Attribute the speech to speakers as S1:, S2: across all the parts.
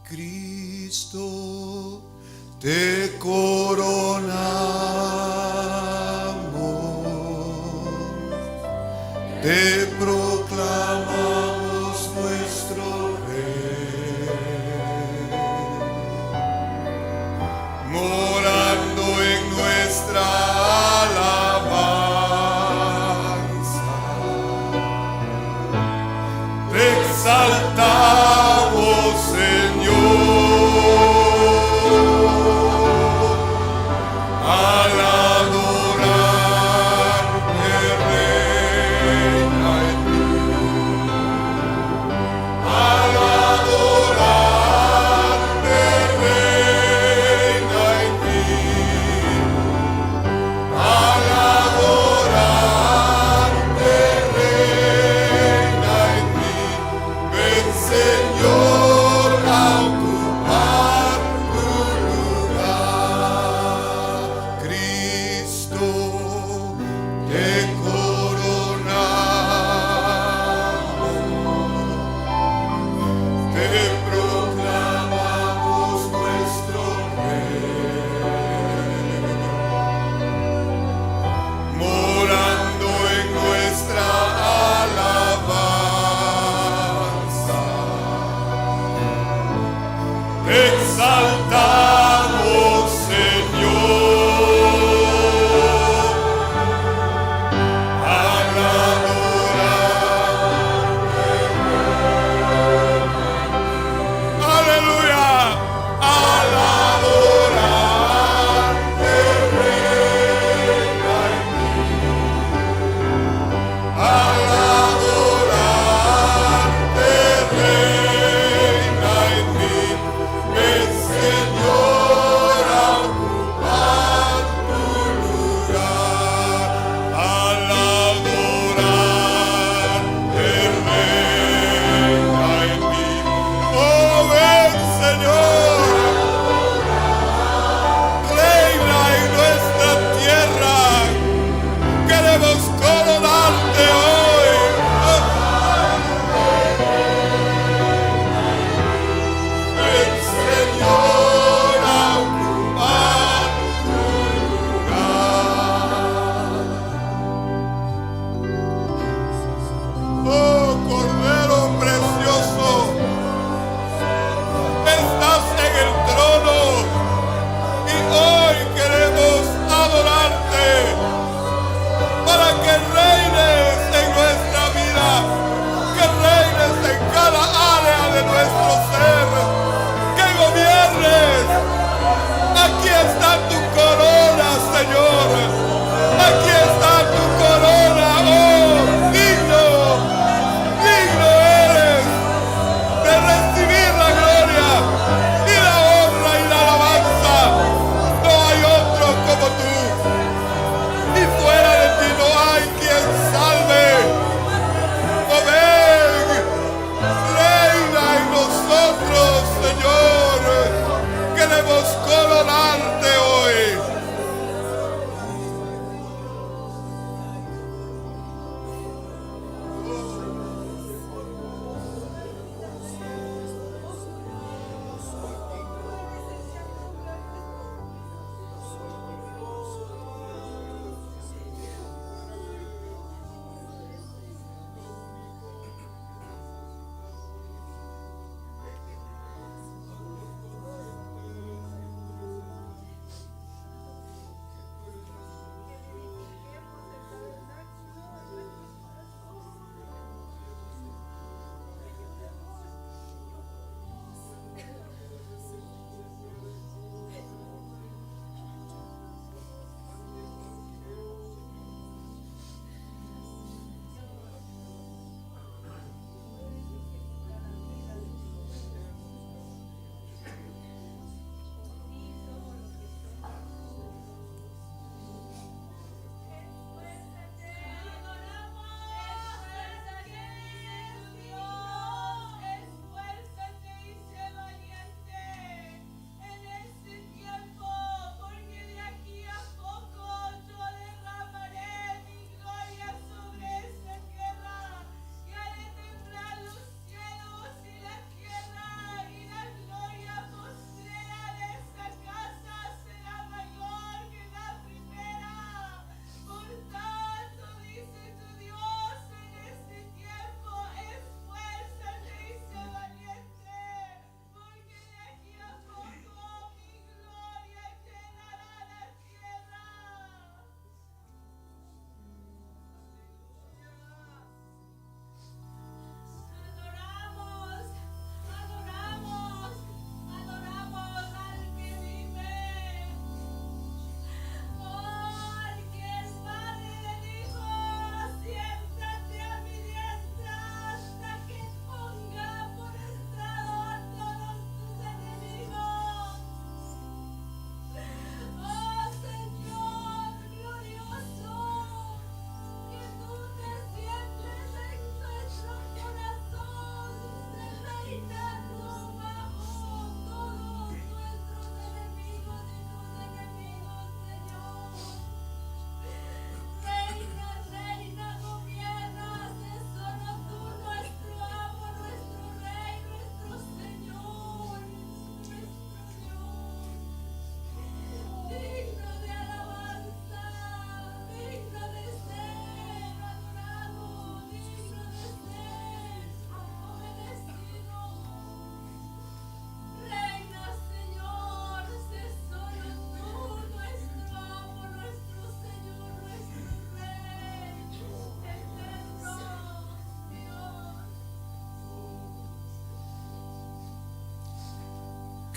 S1: Cristo, te coronamos, te proclamamos nuestro Rey, morando en nuestra alabanza, te exaltamos, Señor.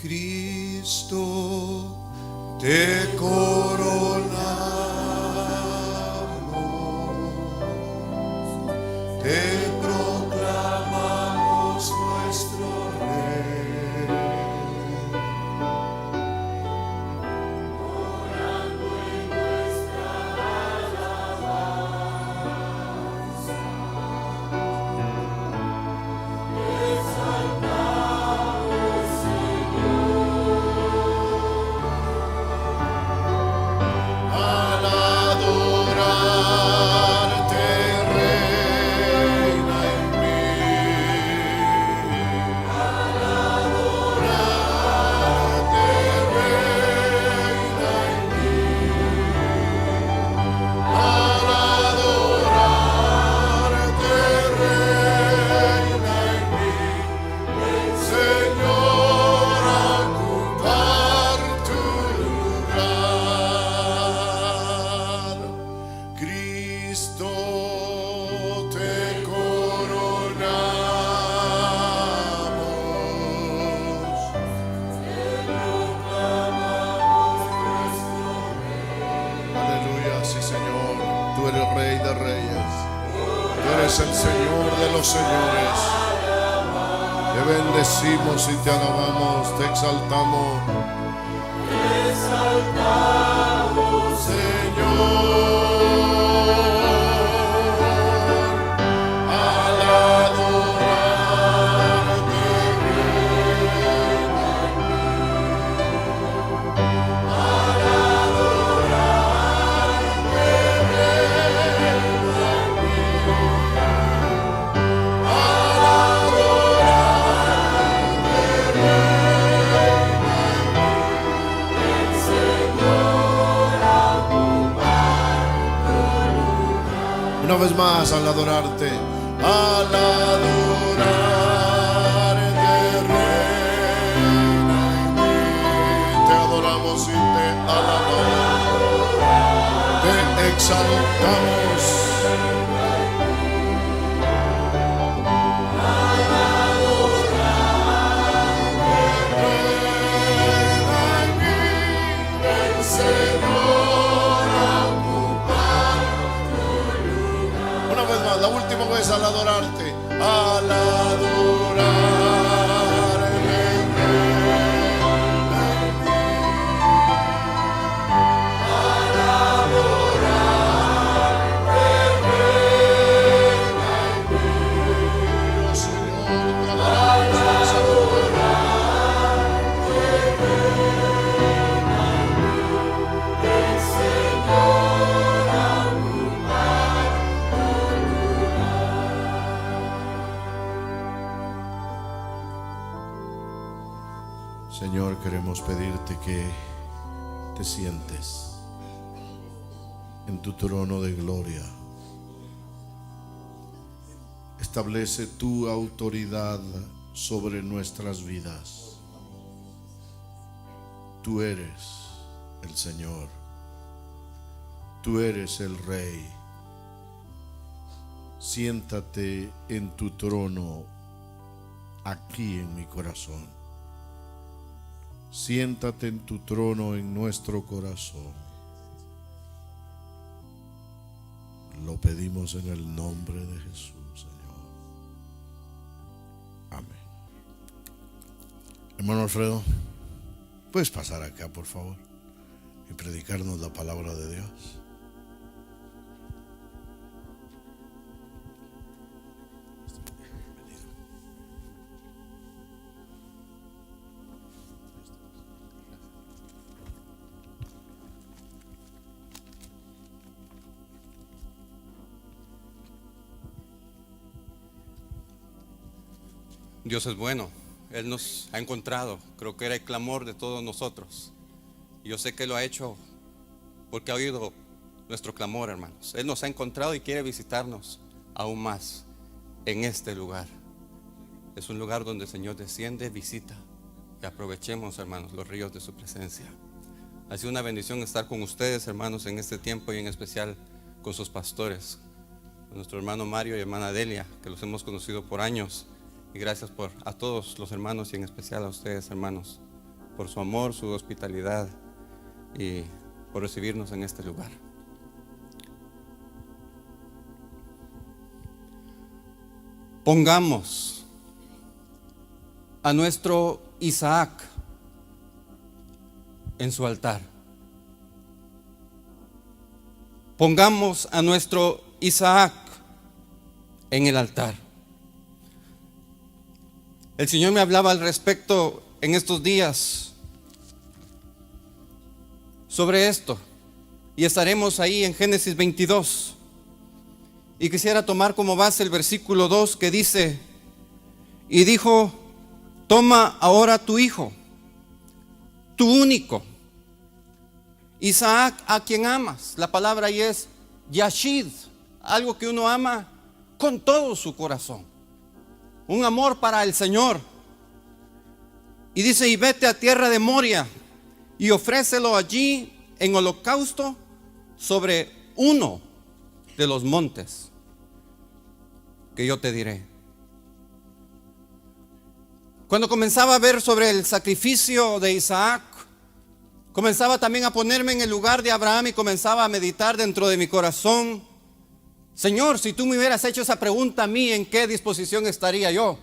S1: Cristo, te coronamos, te proclamamos nuestro Rey. Orando en nuestra alabanza, exaltamos, Señor. Al adorarte, reina en mí. Al adorarte, reina en mí. Al adorarte, reina en mí. Ven, Señor, a ocupar tu lugar. Cristo, te coronamos, te proclamamos nuestro Rey. Aleluya, sí, Señor, tú eres Rey de Reyes, tú eres el Señor de los señores. Te bendecimos y te alabamos, te exaltamos. Te exaltamos, Señor. Al adorarte, reina en mí. Al adorarte, reina en mí. Al adorarte, reina en mí. Ven, Señor, a ocupar tu lugar. Una vez más, al adorarte, reina en mí. Te adoramos y te alabamos, te exaltamos. Reina en mí, ven, Señor, a ocupar tu lugar. Una vez más, la última vez, al adorarte, al adorarte, reina en mí. Al adorarte, reina en mí. Oh, Señor, te adoramos, te ven, Señor, a ocupar tu lugar. Señor, queremos pedirte que te sientes en tu trono de gloria. Establece tu autoridad sobre nuestras vidas. Tú eres el Señor. Tú eres el Rey. Siéntate en tu trono aquí en mi corazón. Siéntate en tu trono en nuestro corazón. Lo pedimos en el nombre de Jesús, Señor. Amén. Hermano Alfredo, ¿puedes pasar acá, por favor, y predicarnos la palabra de Dios?
S2: Dios es bueno, Él nos ha encontrado, creo que era el clamor de todos nosotros. Yo sé que lo ha hecho porque ha oído nuestro clamor, hermanos. Él nos ha encontrado y quiere visitarnos aún más en este lugar. Es un lugar donde el Señor desciende, visita, y aprovechemos, hermanos, los ríos de su presencia. Ha sido una bendición estar con ustedes, hermanos, en este tiempo, y en especial con sus pastores, con nuestro hermano Mario y hermana Delia, que los hemos conocido por años. Y gracias a todos los hermanos, y en especial a ustedes, hermanos, por su amor, su hospitalidad y por recibirnos en este lugar. Pongamos a nuestro Isaac en su altar. Pongamos a nuestro Isaac en el altar. El Señor me hablaba al respecto en estos días sobre esto, y estaremos ahí en Génesis 22. Y quisiera tomar como base el versículo 2 que dice: y dijo, toma ahora tu hijo, tu único, Isaac, a quien amas. La palabra ahí es Yashid, algo que uno ama con todo su corazón, un amor para el Señor. Y dice, y vete a tierra de Moria y ofrécelo allí en holocausto sobre uno de los montes que yo te diré. Cuando comenzaba a ver sobre el sacrificio de Isaac, comenzaba también a ponerme en el lugar de Abraham y comenzaba a meditar dentro de mi corazón: Señor, si tú me hubieras hecho esa pregunta a mí, ¿en qué disposición estaría yo?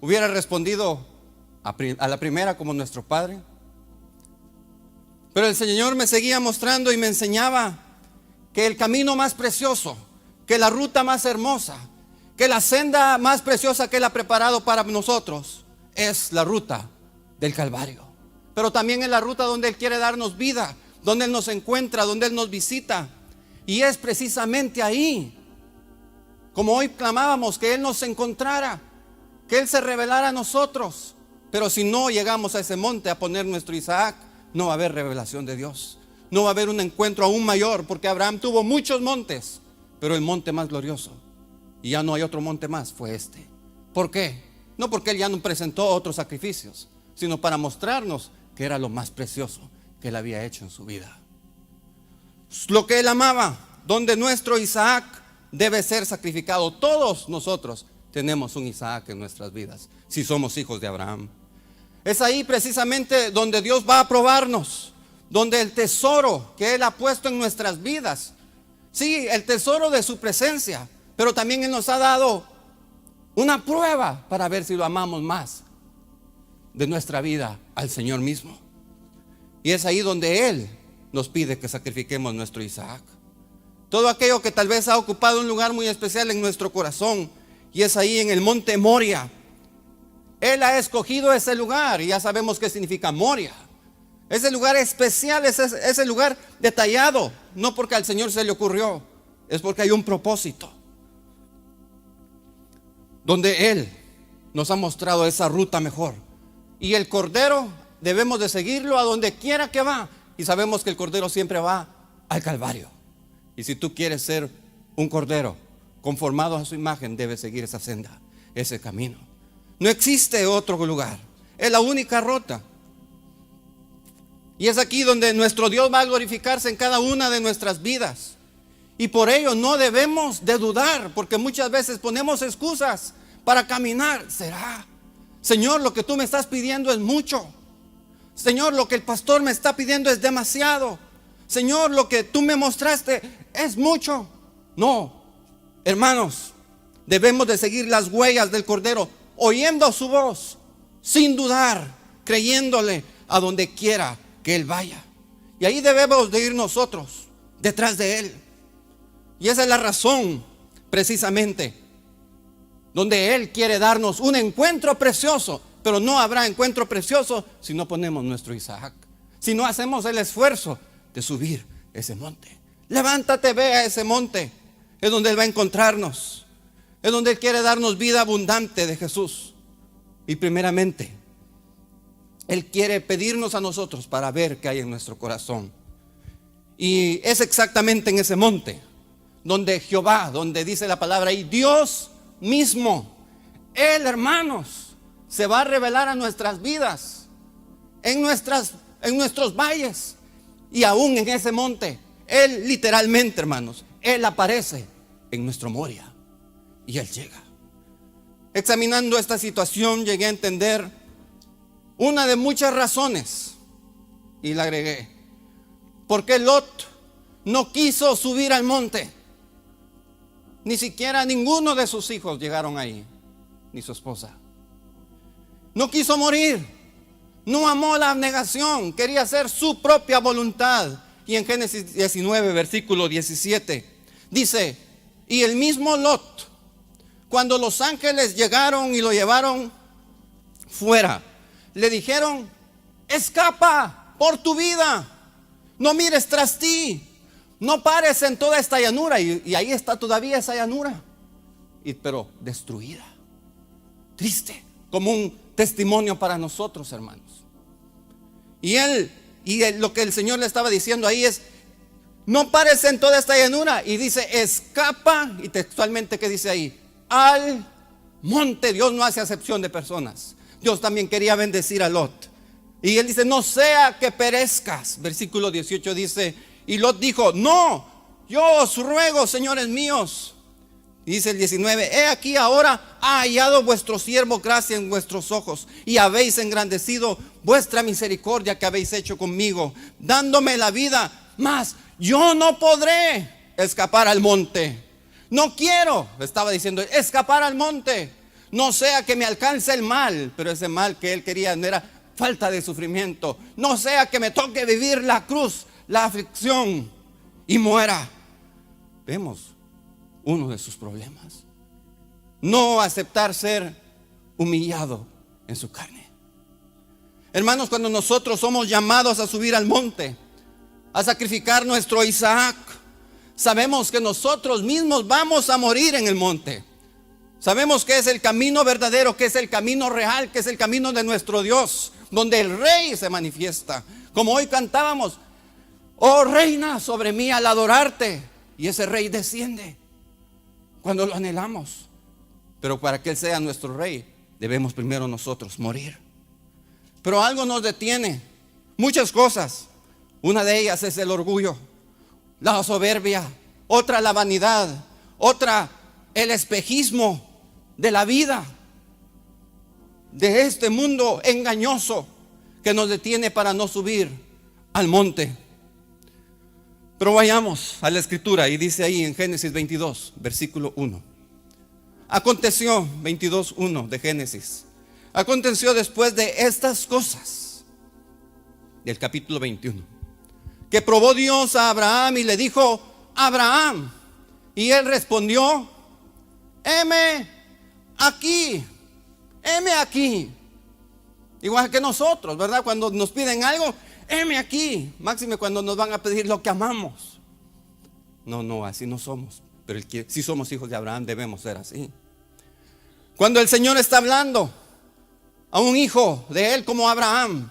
S2: ¿Hubiera respondido a la primera como nuestro padre? Pero el Señor me seguía mostrando y me enseñaba que el camino más precioso, que la ruta más hermosa, que la senda más preciosa que Él ha preparado para nosotros es la ruta del Calvario. Pero también es la ruta donde Él quiere darnos vida, donde Él nos encuentra, donde Él nos visita. Y es precisamente ahí, como hoy clamábamos, que Él nos encontrara, que Él se revelara a nosotros. Pero si no llegamos a ese monte a poner nuestro Isaac, no va a haber revelación de Dios. No va a haber un encuentro aún mayor, porque Abraham tuvo muchos montes, pero el monte más glorioso, y ya no hay otro monte más, fue este. ¿Por qué? No porque Él ya no presentó otros sacrificios, sino para mostrarnos que era lo más precioso que Él había hecho en su vida. Lo que Él amaba, donde nuestro Isaac debe ser sacrificado. Todos nosotros tenemos un Isaac en nuestras vidas, si somos hijos de Abraham. Es ahí precisamente donde Dios va a probarnos, donde el tesoro que Él ha puesto en nuestras vidas, sí, el tesoro de su presencia, pero también Él nos ha dado una prueba para ver si lo amamos más de nuestra vida al Señor mismo. Y es ahí donde Él nos pide que sacrifiquemos nuestro Isaac. Todo aquello que tal vez ha ocupado un lugar muy especial en nuestro corazón, y es ahí en el monte Moria. Él ha escogido ese lugar, y ya sabemos qué significa Moria. Ese lugar especial, ese lugar detallado, no porque al Señor se le ocurrió, es porque hay un propósito, donde Él nos ha mostrado esa ruta mejor. Y el Cordero debemos de seguirlo a donde quiera que va, y sabemos que el Cordero siempre va al Calvario. Y si tú quieres ser un Cordero conformado a su imagen, debes seguir esa senda, ese camino. No existe otro lugar, es la única ruta. Y es aquí donde nuestro Dios va a glorificarse en cada una de nuestras vidas. Y por ello no debemos de dudar, porque muchas veces ponemos excusas para caminar. ¿Será? Señor, lo que tú me estás pidiendo es mucho. Señor, lo que el pastor me está pidiendo es demasiado. Señor, lo que tú me mostraste es mucho. No, hermanos, debemos de seguir las huellas del Cordero, oyendo su voz, sin dudar, creyéndole a donde quiera que Él vaya. Y ahí debemos de ir nosotros, detrás de Él. Y esa es la razón, precisamente, donde Él quiere darnos un encuentro precioso. Pero no habrá encuentro precioso si no ponemos nuestro Isaac, si no hacemos el esfuerzo de subir ese monte. Levántate, ve a ese monte. Es donde Él va a encontrarnos. Es donde Él quiere darnos vida abundante de Jesús. Y primeramente, Él quiere pedirnos a nosotros para ver qué hay en nuestro corazón. Y es exactamente en ese monte donde Jehová, donde dice la palabra ahí, Dios mismo, Él, hermanos, se va a revelar a nuestras vidas, en nuestros valles, y aún en ese monte. Él literalmente, hermanos, Él aparece en nuestro Moria, y Él llega. Examinando esta situación, llegué a entender una de muchas razones. Y le agregué, porque Lot no quiso subir al monte. Ni siquiera ninguno de sus hijos llegaron ahí, ni su esposa. No quiso morir, no amó la abnegación, quería hacer su propia voluntad. Y en Génesis 19, versículo 17, dice, y el mismo Lot, cuando los ángeles llegaron y lo llevaron fuera, le dijeron, escapa por tu vida, no mires tras ti, no pares en toda esta llanura. Y ahí está todavía esa llanura, pero destruida, triste, como un testimonio para nosotros, hermanos. Lo que el Señor le estaba diciendo ahí es, no pares en toda esta llanura. Y dice, escapa, y textualmente, ¿qué dice ahí? Al monte. Dios no hace acepción de personas. Dios también quería bendecir a Lot. Y él dice, no sea que perezcas. Versículo 18 dice, y Lot dijo, no, yo os ruego, señores míos. Dice el 19, he aquí ahora ha hallado vuestro siervo gracia en vuestros ojos, y habéis engrandecido vuestra misericordia que habéis hecho conmigo, dándome la vida, mas yo no podré escapar al monte. No quiero, estaba diciendo, escapar al monte, no sea que me alcance el mal. Pero ese mal que él quería no era falta de sufrimiento, no sea que me toque vivir la cruz, la aflicción, y muera. Vemos uno de sus problemas, no aceptar ser humillado en su carne. Hermanos, cuando nosotros somos llamados a subir al monte, a sacrificar nuestro Isaac, sabemos que nosotros mismos vamos a morir en el monte. Sabemos que es el camino verdadero, que es el camino real, que es el camino de nuestro Dios, donde el Rey se manifiesta. Como hoy cantábamos, oh reina sobre mí al adorarte, y ese Rey desciende cuando lo anhelamos. Pero para que Él sea nuestro Rey, debemos primero nosotros morir. Pero algo nos detiene, muchas cosas. Una de ellas es el orgullo, la soberbia, otra la vanidad, otra el espejismo de la vida, de este mundo engañoso que nos detiene para no subir al monte. Pero vayamos a la escritura, y dice ahí en Génesis 22, versículo 1. Aconteció, 22:1 de Génesis, aconteció después de estas cosas, del capítulo 21, que probó Dios a Abraham y le dijo, Abraham, y él respondió, heme aquí, heme aquí. Igual que nosotros, ¿verdad? Cuando nos piden algo, heme aquí. Máxime cuando nos van a pedir lo que amamos. No, así no somos. Pero si somos hijos de Abraham, debemos ser así. Cuando el Señor está hablando a un hijo de él como Abraham,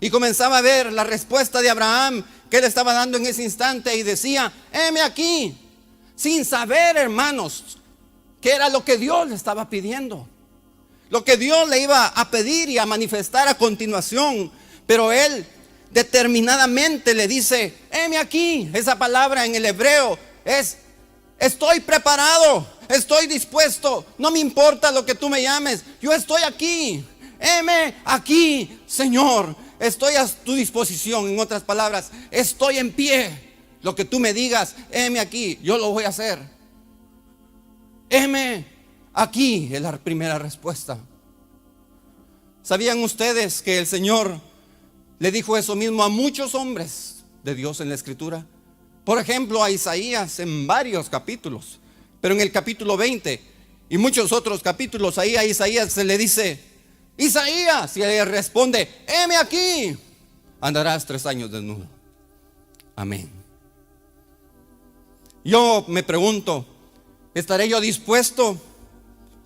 S2: y comenzaba a ver la respuesta de Abraham que él estaba dando en ese instante, y decía, heme aquí, sin saber, hermanos, qué era lo que Dios le estaba pidiendo, lo que Dios le iba a pedir y a manifestar a continuación. Pero él determinadamente le dice, heme aquí. Esa palabra en el hebreo es, estoy preparado, estoy dispuesto, no me importa lo que tú me llames, yo estoy aquí, heme aquí, Señor, estoy a tu disposición. En otras palabras, estoy en pie, lo que tú me digas, heme aquí, yo lo voy a hacer. Heme aquí es la primera respuesta. ¿Sabían ustedes que el Señor le dijo eso mismo a muchos hombres de Dios en la escritura? Por ejemplo, a Isaías en varios capítulos, pero en el capítulo 20 y muchos otros capítulos, ahí a Isaías se le dice, Isaías, y él responde, heme aquí, andarás 3 años desnudo. Amén. Yo me pregunto, ¿estaré yo dispuesto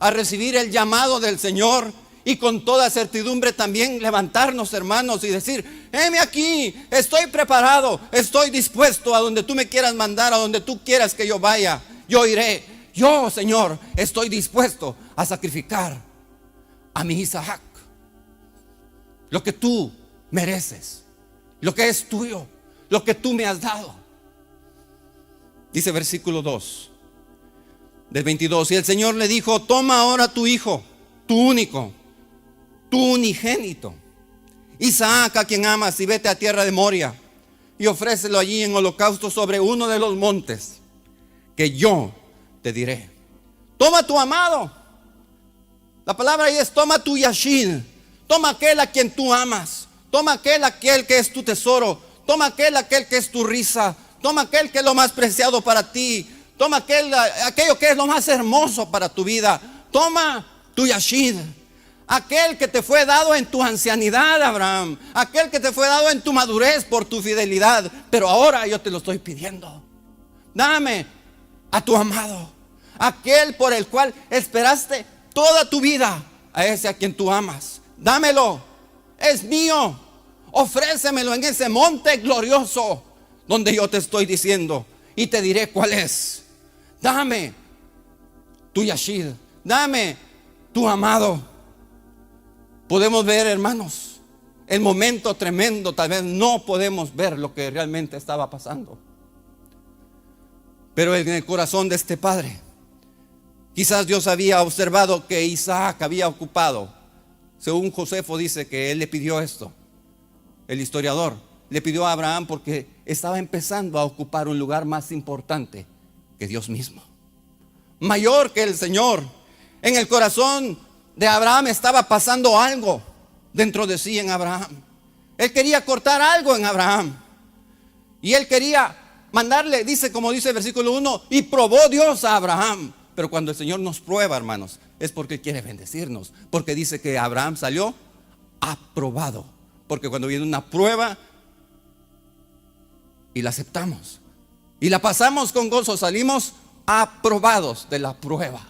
S2: a recibir el llamado del Señor y con toda certidumbre también levantarnos, hermanos, y decir, heme aquí, estoy preparado, estoy dispuesto a donde tú me quieras mandar, a donde tú quieras que yo vaya, yo iré? Yo, Señor, estoy dispuesto a sacrificar a mi Isaac, lo que tú mereces, lo que es tuyo, lo que tú me has dado. Dice versículo 2 del 22, y el Señor le dijo, toma ahora tu hijo, tu único, tu unigénito, Isaac, a quien amas, y vete a tierra de Moria y ofrécelo allí en holocausto sobre uno de los montes que yo te diré. Toma tu amado. La palabra ahí es toma tu yashid. Toma aquel a quien tú amas. Toma aquel que es tu tesoro. Toma aquel que es tu risa. Toma aquel que es lo más preciado para ti. Toma aquello que es lo más hermoso para tu vida. Toma tu yashid. Aquel que te fue dado en tu ancianidad, Abraham. Aquel que te fue dado en tu madurez por tu fidelidad. Pero ahora yo te lo estoy pidiendo. Dame a tu amado. Aquel por el cual esperaste toda tu vida. A ese a quien tú amas. Dámelo. Es mío. Ofrécemelo en ese monte glorioso donde yo te estoy diciendo. Y te diré cuál es. Dame tu yashid. Dame tu amado. Podemos ver, hermanos, el momento tremendo. Tal vez no podemos ver lo que realmente estaba pasando. Pero en el corazón de este padre, quizás Dios había observado que Isaac había ocupado. Según Josefo dice que él le pidió esto. El historiador le pidió a Abraham porque estaba empezando a ocupar un lugar más importante que Dios mismo. Mayor que el Señor. En el corazón de Abraham estaba pasando algo dentro de sí en Abraham. Él quería cortar algo en Abraham. Y él quería mandarle, dice como dice el versículo 1, y probó Dios a Abraham. Pero cuando el Señor nos prueba, hermanos, es porque Él quiere bendecirnos. Porque dice que Abraham salió aprobado. Porque cuando viene una prueba y la aceptamos y la pasamos con gozo, salimos aprobados de la prueba.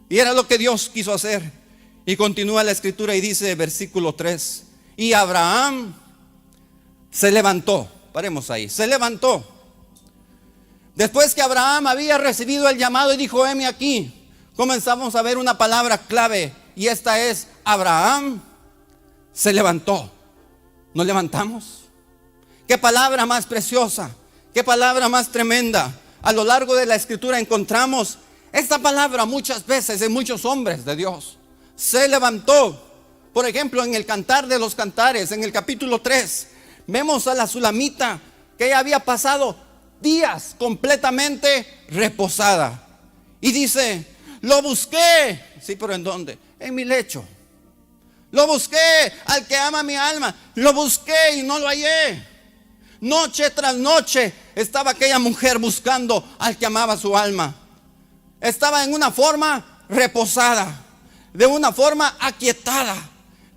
S2: Y era lo que Dios quiso hacer. Y continúa la escritura y dice versículo 3: y Abraham se levantó. Paremos ahí. Se levantó. Después que Abraham había recibido el llamado y dijo: heme aquí. Comenzamos a ver una palabra clave. Y esta es: Abraham se levantó. ¿Nos levantamos? Qué palabra más preciosa. Qué palabra más tremenda. A lo largo de la escritura encontramos esta palabra muchas veces en muchos hombres de Dios. Se levantó. Por ejemplo, en el Cantar de los Cantares, en el capítulo 3, vemos a la sulamita que ella había pasado días completamente reposada. Y dice: lo busqué. Sí, pero ¿en dónde? En mi lecho. Lo busqué al que ama mi alma. Lo busqué y no lo hallé. Noche tras noche estaba aquella mujer buscando al que amaba su alma. Estaba en una forma reposada, de una forma aquietada.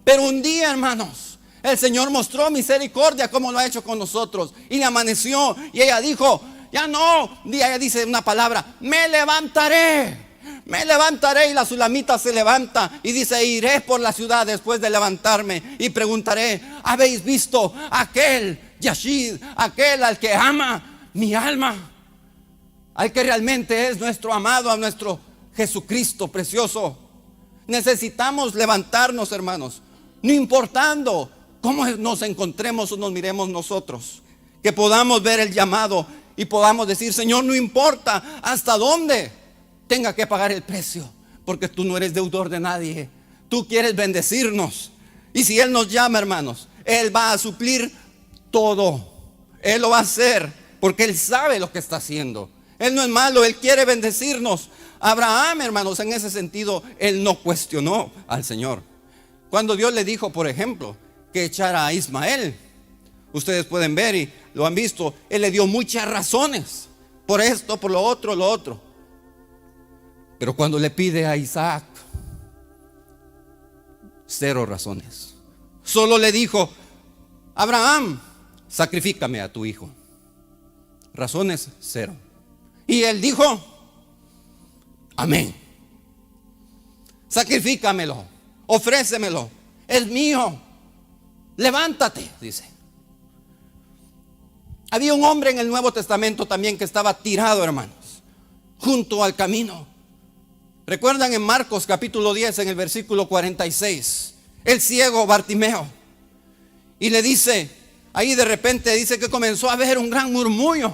S2: Pero un día, hermanos, el Señor mostró misericordia como lo ha hecho con nosotros. Y le amaneció y ella dijo: ya no. Y ella dice una palabra: me levantaré. Me levantaré. Y la sulamita se levanta y dice: iré por la ciudad después de levantarme y preguntaré: ¿habéis visto aquel yashid, aquel al que ama mi alma? Al que realmente es nuestro amado, a nuestro Jesucristo precioso. Necesitamos levantarnos, hermanos, no importando cómo nos encontremos o nos miremos nosotros. Que podamos ver el llamado y podamos decir: Señor, no importa hasta dónde tenga que pagar el precio, porque tú no eres deudor de nadie. Tú quieres bendecirnos. Y si Él nos llama, hermanos, Él va a suplir todo. Él lo va a hacer porque Él sabe lo que está haciendo. Él no es malo, Él quiere bendecirnos. Abraham, hermanos, en ese sentido, él no cuestionó al Señor. Cuando Dios le dijo, por ejemplo, que echara a Ismael, ustedes pueden ver y lo han visto, Él le dio muchas razones, por esto, por lo otro. Pero cuando le pide a Isaac, 0 razones. Solo le dijo: Abraham, sacrifícame a tu hijo. Razones 0. Y él dijo: amén. Sacrifícamelo, ofrécemelo, es mío. Levántate, dice. Había un hombre en el Nuevo Testamento también que estaba tirado, hermanos, junto al camino. ¿Recuerdan en Marcos capítulo 10 en el versículo 46? El ciego Bartimeo. Y le dice, ahí de repente dice que comenzó a haber un gran murmullo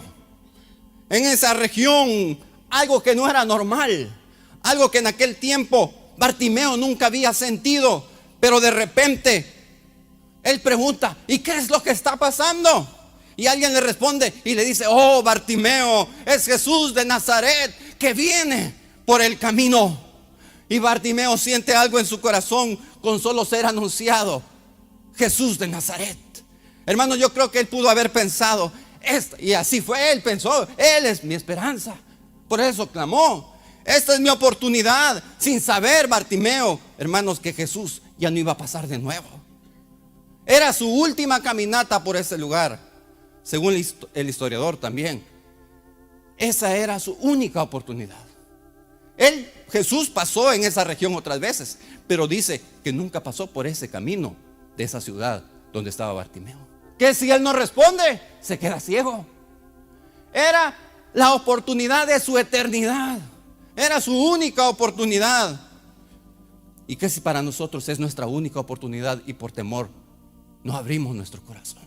S2: en esa región, algo que no era normal, algo que en aquel tiempo Bartimeo nunca había sentido. Pero de repente él pregunta: ¿y qué es lo que está pasando? Y alguien le responde y le dice: oh, Bartimeo, es Jesús de Nazaret que viene por el camino. Y Bartimeo siente algo en su corazón con solo ser anunciado: Jesús de Nazaret. Hermanos, yo creo que él pudo haber pensado, y así fue, él pensó: él es mi esperanza. Por eso clamó: esta es mi oportunidad. Sin saber Bartimeo, hermanos, que Jesús ya no iba a pasar de nuevo. Era su última caminata por ese lugar, según el historiador también. Esa era su única oportunidad. Jesús pasó en esa región otras veces, pero dice que nunca pasó por ese camino de esa ciudad donde estaba Bartimeo. Que si él no responde, se queda ciego. Era la oportunidad de su eternidad. Era su única oportunidad. Y que si para nosotros es nuestra única oportunidad y por temor no abrimos nuestro corazón.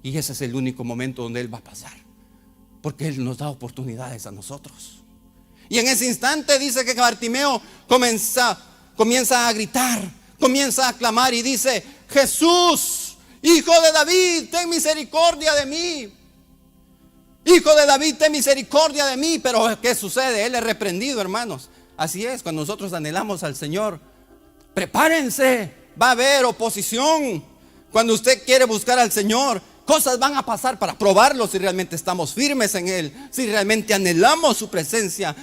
S2: Y ese es el único momento donde Él va a pasar, porque Él nos da oportunidades a nosotros. Y en ese instante dice que Bartimeo comienza a gritar, comienza a clamar y dice: Jesús, Hijo de David, ten misericordia de mí. Hijo de David, ten misericordia de mí. Pero ¿qué sucede? Él es reprendido, hermanos. Así es, cuando nosotros anhelamos al Señor, prepárense, va a haber oposición. Cuando usted quiere buscar al Señor, cosas van a pasar para probarlo si realmente estamos firmes en Él, si realmente anhelamos su presencia,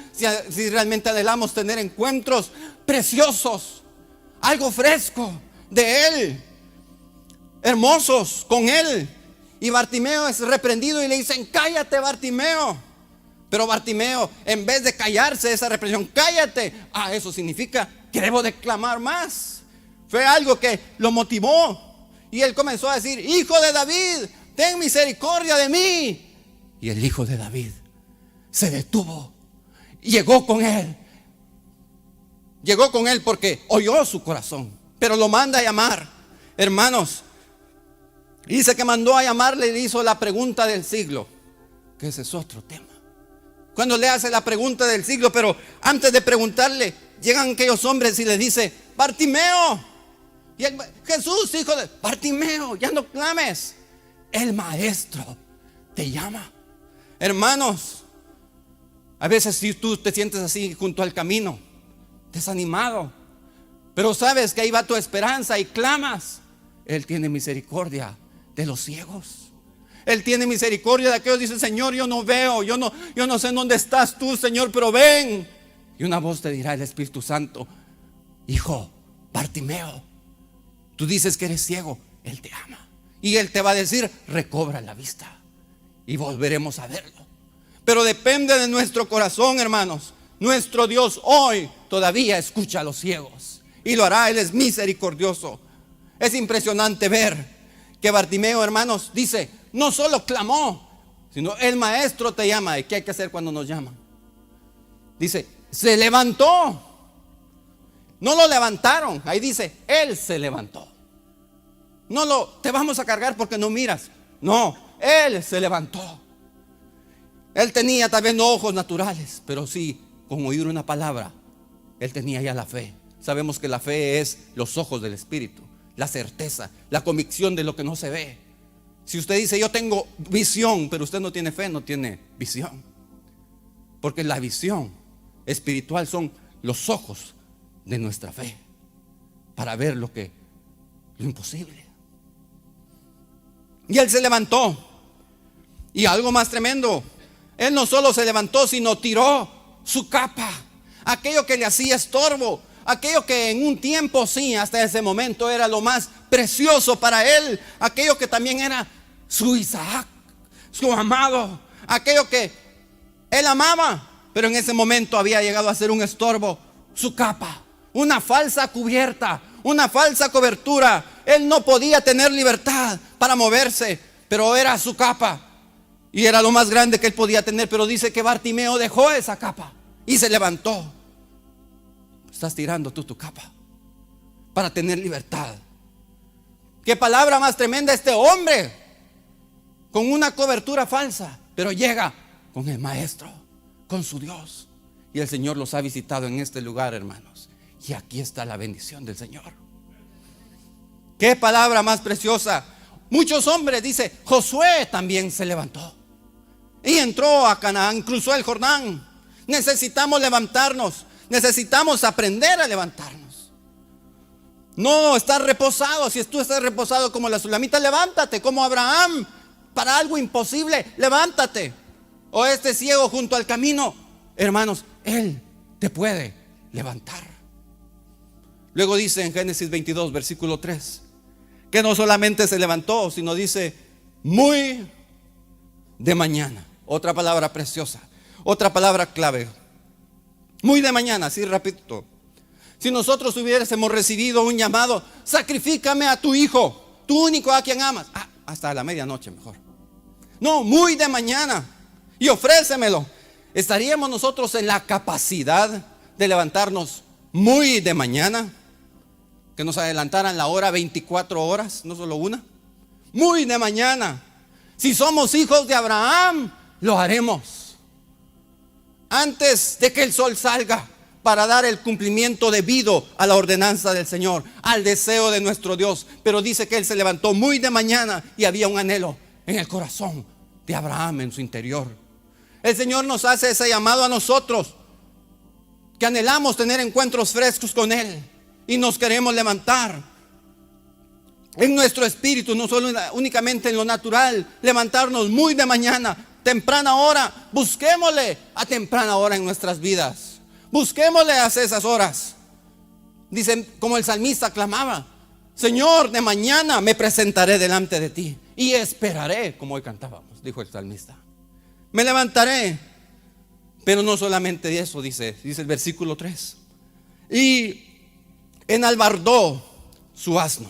S2: si realmente anhelamos tener encuentros preciosos, algo fresco de Él, hermosos con Él. Y Bartimeo es reprendido y le dicen: cállate, Bartimeo. Pero Bartimeo, en vez de callarse esa represión, cállate, eso significa que debo de clamar más. Fue algo que lo motivó. Y él comenzó a decir: Hijo de David, ten misericordia de mí. Y el Hijo de David se detuvo. Llegó con él porque oyó su corazón, pero lo manda a llamar. Hermanos, dice que mandó a llamarle y le hizo la pregunta del siglo, que ese es otro tema. Cuando le hace la pregunta del siglo, pero antes de preguntarle, llegan aquellos hombres y le dice: Bartimeo. Y Jesús, hijo de Bartimeo, ya no clames, el maestro te llama. Hermanos, a veces si tú te sientes así junto al camino, desanimado, pero sabes que ahí va tu esperanza y clamas, Él tiene misericordia de los ciegos. Él tiene misericordia de aquellos que dicen: Señor, yo no veo, yo no sé en dónde estás tú, Señor, pero ven. Y una voz te dirá, el Espíritu Santo: hijo, Bartimeo, tú dices que eres ciego, Él te ama. Y Él te va a decir: recobra la vista y volveremos a verlo. Pero depende de nuestro corazón, hermanos. Nuestro Dios hoy todavía escucha a los ciegos y lo hará. Él es misericordioso. Es impresionante ver que Bartimeo, hermanos, dice: no solo clamó, sino el maestro te llama. ¿Y qué hay que hacer cuando nos llaman? Dice: se levantó. No lo levantaron. Ahí dice: Él se levantó. Te vamos a cargar porque no miras. No, Él se levantó. Él tenía tal vez no ojos naturales, pero sí, con oír una palabra, Él tenía ya la fe. Sabemos que la fe es los ojos del Espíritu, la certeza, la convicción de lo que no se ve. Si usted dice: yo tengo visión, pero usted no tiene fe, no tiene visión. Porque la visión espiritual son los ojos de nuestra fe para ver lo imposible. Y Él se levantó. Y algo más tremendo, Él no solo se levantó, sino tiró su capa, aquello que le hacía estorbo, aquello que en un tiempo, sí, hasta ese momento era lo más precioso para Él, aquello que también era su Isaac, su amado, aquello que Él amaba, pero en ese momento había llegado a ser un estorbo, su capa, una falsa cubierta, una falsa cobertura. Él no podía tener libertad para moverse, pero era su capa y era lo más grande que él podía tener. Pero dice que Bartimeo dejó esa capa y se levantó. Estás tirando tú tu capa para tener libertad. Qué palabra más tremenda. Este hombre con una cobertura falsa, pero llega con el maestro, con su Dios. Y el Señor los ha visitado en este lugar, hermanos. Y aquí está la bendición del Señor. Qué palabra más preciosa. Muchos hombres, dice, Josué también se levantó y entró a Canaán, cruzó el Jordán. Necesitamos levantarnos, necesitamos aprender a levantarnos. No estar reposado. Si tú estás reposado como la sulamita, levántate como Abraham. Para algo imposible, levántate. O este ciego junto al camino, hermanos, Él te puede levantar. Luego dice en Génesis 22, versículo 3, que no solamente se levantó, sino dice, muy de mañana. Otra palabra preciosa, otra palabra clave. Muy de mañana, así rapidito. Si nosotros hubiésemos recibido un llamado, sacrifícame a tu hijo, tu único a quien amas. Hasta la medianoche mejor. No, muy de mañana. Y ofrécemelo. ¿Estaríamos nosotros en la capacidad de levantarnos muy de mañana? Que nos adelantaran la hora 24 horas, no solo una. Muy de mañana. Si somos hijos de Abraham, lo haremos antes de que el sol salga, para dar el cumplimiento debido a la ordenanza del Señor, al deseo de nuestro Dios. Pero dice que Él se levantó muy de mañana y había un anhelo en el corazón de Abraham, en su interior. El Señor nos hace ese llamado a nosotros, que anhelamos tener encuentros frescos con Él y nos queremos levantar en nuestro espíritu, no solo únicamente en lo natural. Levantarnos muy de mañana, temprana hora. Busquémosle a temprana hora en nuestras vidas. Busquémosle a esas horas. Dicen, como el salmista clamaba, Señor, de mañana me presentaré delante de ti y esperaré, como hoy cantábamos, dijo el salmista. Me levantaré. Pero no solamente eso, dice el versículo 3. Y enalbardó su asno.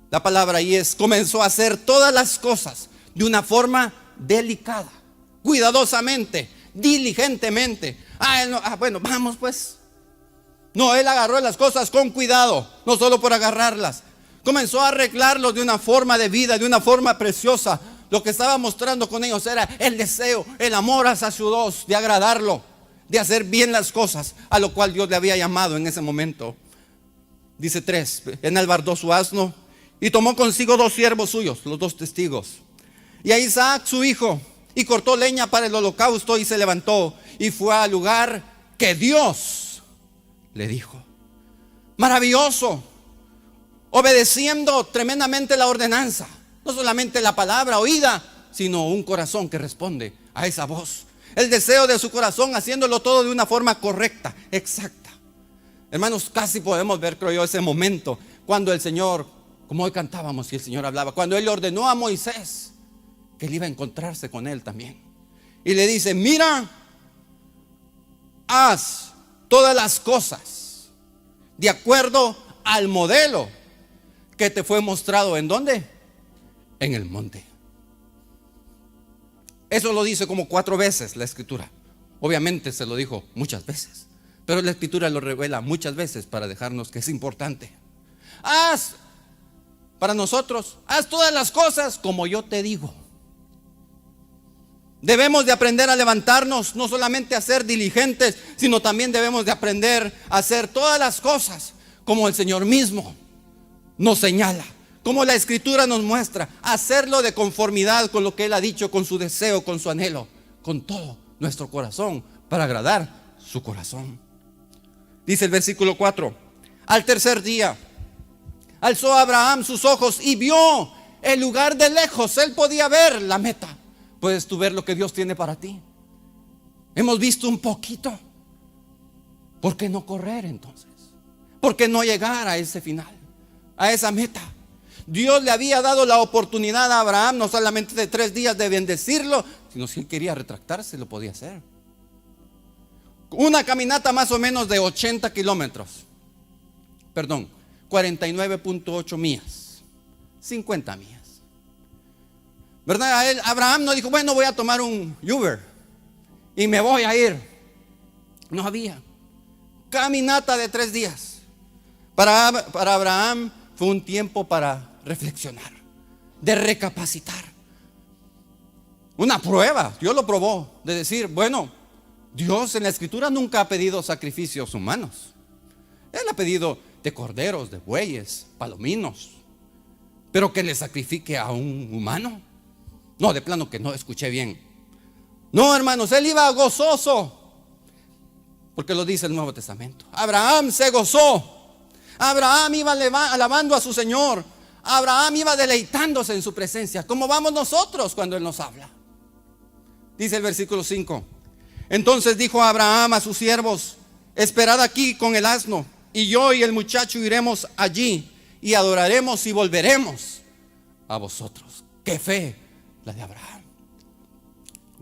S2: La palabra ahí es, comenzó a hacer todas las cosas de una forma delicada, cuidadosamente, diligentemente. Bueno, vamos pues. No, él agarró las cosas con cuidado, no solo por agarrarlas. Comenzó a arreglarlos de una forma de vida, de una forma preciosa. Lo que estaba mostrando con ellos era el deseo, el amor hacia su Dios, de agradarlo, de hacer bien las cosas a lo cual Dios le había llamado en ese momento. Dice 3, enalbardó su asno y tomó consigo 2 siervos suyos, los 2 testigos, y a Isaac su hijo, y cortó leña para el holocausto y se levantó y fue al lugar que Dios le dijo. Maravilloso, obedeciendo tremendamente la ordenanza. No solamente la palabra oída, sino un corazón que responde a esa voz. El deseo de su corazón, haciéndolo todo de una forma correcta, exacta. Hermanos, casi podemos ver, creo yo, ese momento cuando el Señor, como hoy cantábamos y el Señor hablaba, cuando Él le ordenó a Moisés que Él iba a encontrarse con Él también. Y le dice, mira, haz todas las cosas de acuerdo al modelo que te fue mostrado. ¿En dónde? En el monte. Eso lo dice como 4 veces la Escritura. Obviamente se lo dijo muchas veces, pero la Escritura lo revela muchas veces para dejarnos que es importante. Haz, para nosotros, haz todas las cosas como yo te digo. Debemos de aprender a levantarnos, no solamente a ser diligentes, sino también debemos de aprender a hacer todas las cosas como el Señor mismo nos señala, como la Escritura nos muestra, hacerlo de conformidad con lo que Él ha dicho, con su deseo, con su anhelo, con todo nuestro corazón, para agradar su corazón. Dice el versículo 4, al tercer día alzó Abraham sus ojos y vio el lugar de lejos. Él podía ver la meta. ¿Puedes tú ver lo que Dios tiene para ti? Hemos visto un poquito. ¿Por qué no correr entonces? ¿Por qué no llegar a ese final, a esa meta? Dios le había dado la oportunidad a Abraham, no solamente de 3 días de bendecirlo, sino si él quería retractarse, lo podía hacer. Una caminata más o menos de 80 kilómetros. 49.8 millas. 50 millas. ¿Verdad? Abraham no dijo, bueno, voy a tomar un Uber y me voy a ir. No había. Caminata de 3 días. Para Abraham fue un tiempo para reflexionar, de recapacitar. Una prueba, Dios lo probó, de decir, bueno, Dios en la Escritura nunca ha pedido sacrificios humanos. Él ha pedido de corderos, de bueyes, palominos. Pero que le sacrifique a un humano. No, de plano que no escuché bien. No, hermanos, él iba gozoso. Porque lo dice el Nuevo Testamento. Abraham se gozó. Abraham iba alabando a su Señor. Abraham iba deleitándose en su presencia. Como vamos nosotros cuando Él nos habla. Dice el versículo 5. Entonces dijo Abraham a sus siervos: esperad aquí con el asno, y yo y el muchacho iremos allí y adoraremos y volveremos a vosotros. Qué fe la de Abraham.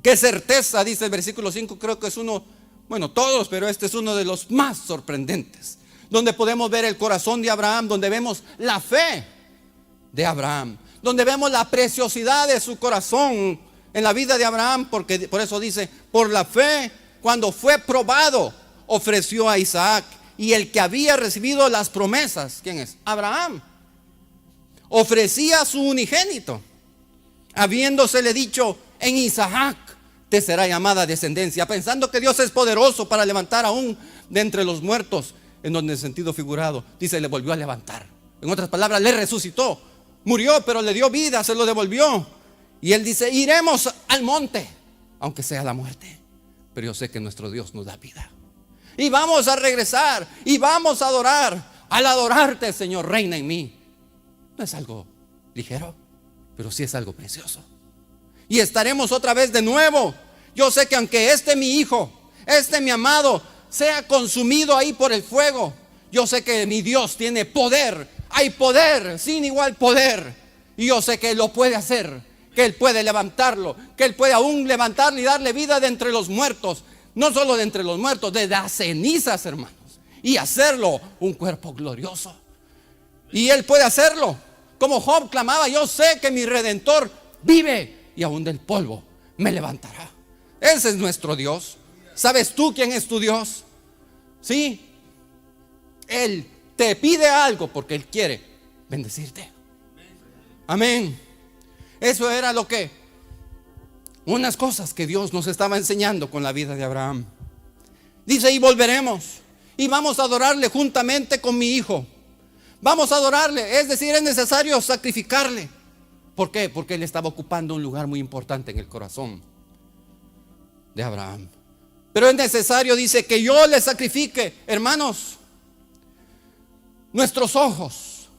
S2: Qué certeza, dice el versículo 5. Creo que es uno, bueno, todos, pero este es uno de los más sorprendentes, donde podemos ver el corazón de Abraham, donde vemos la fe de Abraham, donde vemos la preciosidad de su corazón en la vida de Abraham, porque por eso dice: por la fe, cuando fue probado, ofreció a Isaac. Y el que había recibido las promesas, ¿quién es? Abraham. Ofrecía a su unigénito, habiéndosele dicho: en Isaac te será llamada descendencia, pensando que Dios es poderoso para levantar aún de entre los muertos, en donde en sentido figurado dice: le volvió a levantar. En otras palabras, le resucitó. Murió, pero le dio vida, se lo devolvió. Y él dice: iremos al monte, aunque sea la muerte, pero yo sé que nuestro Dios nos da vida. Y vamos a regresar y vamos a adorar. Al adorarte, Señor, reina en mí. No es algo ligero, pero sí es algo precioso. Y estaremos otra vez de nuevo. Yo sé que aunque mi hijo, mi amado, sea consumido ahí por el fuego, yo sé que mi Dios tiene poder. Hay poder, sin igual poder. Y yo sé que Él lo puede hacer, que Él puede levantarlo, que Él puede aún levantarle y darle vida de entre los muertos. No solo de entre los muertos, de las cenizas, hermanos. Y hacerlo un cuerpo glorioso. Y Él puede hacerlo. Como Job clamaba: yo sé que mi Redentor vive, y aún del polvo me levantará. Ese es nuestro Dios. ¿Sabes tú quién es tu Dios? Sí. Él te pide algo porque Él quiere bendecirte. Amén. Eso era lo que, unas cosas que Dios nos estaba enseñando con la vida de Abraham. Dice: y volveremos y vamos a adorarle juntamente con mi hijo. Vamos a adorarle, es decir, es necesario sacrificarle. ¿Por qué? Porque él estaba ocupando un lugar muy importante en el corazón de Abraham. Pero es necesario, dice, que yo le sacrifique. Hermanos, nuestros ojos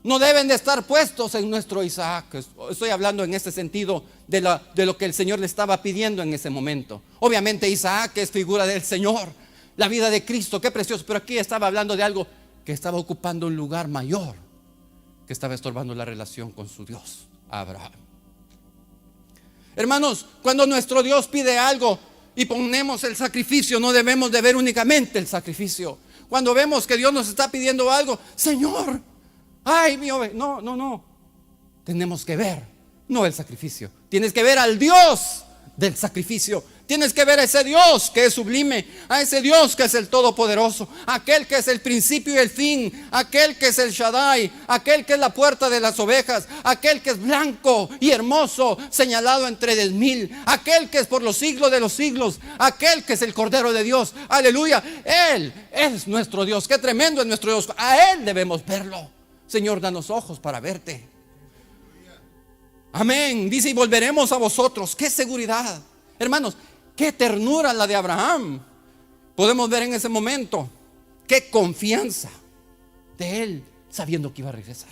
S2: no deben de estar puestos en nuestro Isaac. Estoy hablando en este sentido de lo que el Señor le estaba pidiendo en ese momento. Obviamente Isaac es figura del Señor, la vida de Cristo, qué precioso. Pero aquí estaba hablando de algo que estaba ocupando un lugar mayor, que estaba estorbando la relación con su Dios, Abraham. Hermanos, cuando nuestro Dios pide algo y ponemos el sacrificio, no debemos de ver únicamente el sacrificio. Cuando vemos que Dios nos está pidiendo algo: Señor, ay, no. Tenemos que ver, no el sacrificio. Tienes que ver al Dios del sacrificio. Tienes que ver a ese Dios que es sublime, a ese Dios que es el Todopoderoso, aquel que es el principio y el fin, aquel que es el Shaddai, aquel que es la puerta de las ovejas, aquel que es blanco y hermoso, señalado entre 10,000, aquel que es por los siglos de los siglos, aquel que es el Cordero de Dios. Aleluya. Él es nuestro Dios. Qué tremendo es nuestro Dios. A Él debemos verlo. Señor, danos ojos para verte. Amén. Dice: y volveremos a vosotros. Qué seguridad, hermanos. Qué ternura la de Abraham. Podemos ver en ese momento. Qué confianza de él, sabiendo que iba a regresar.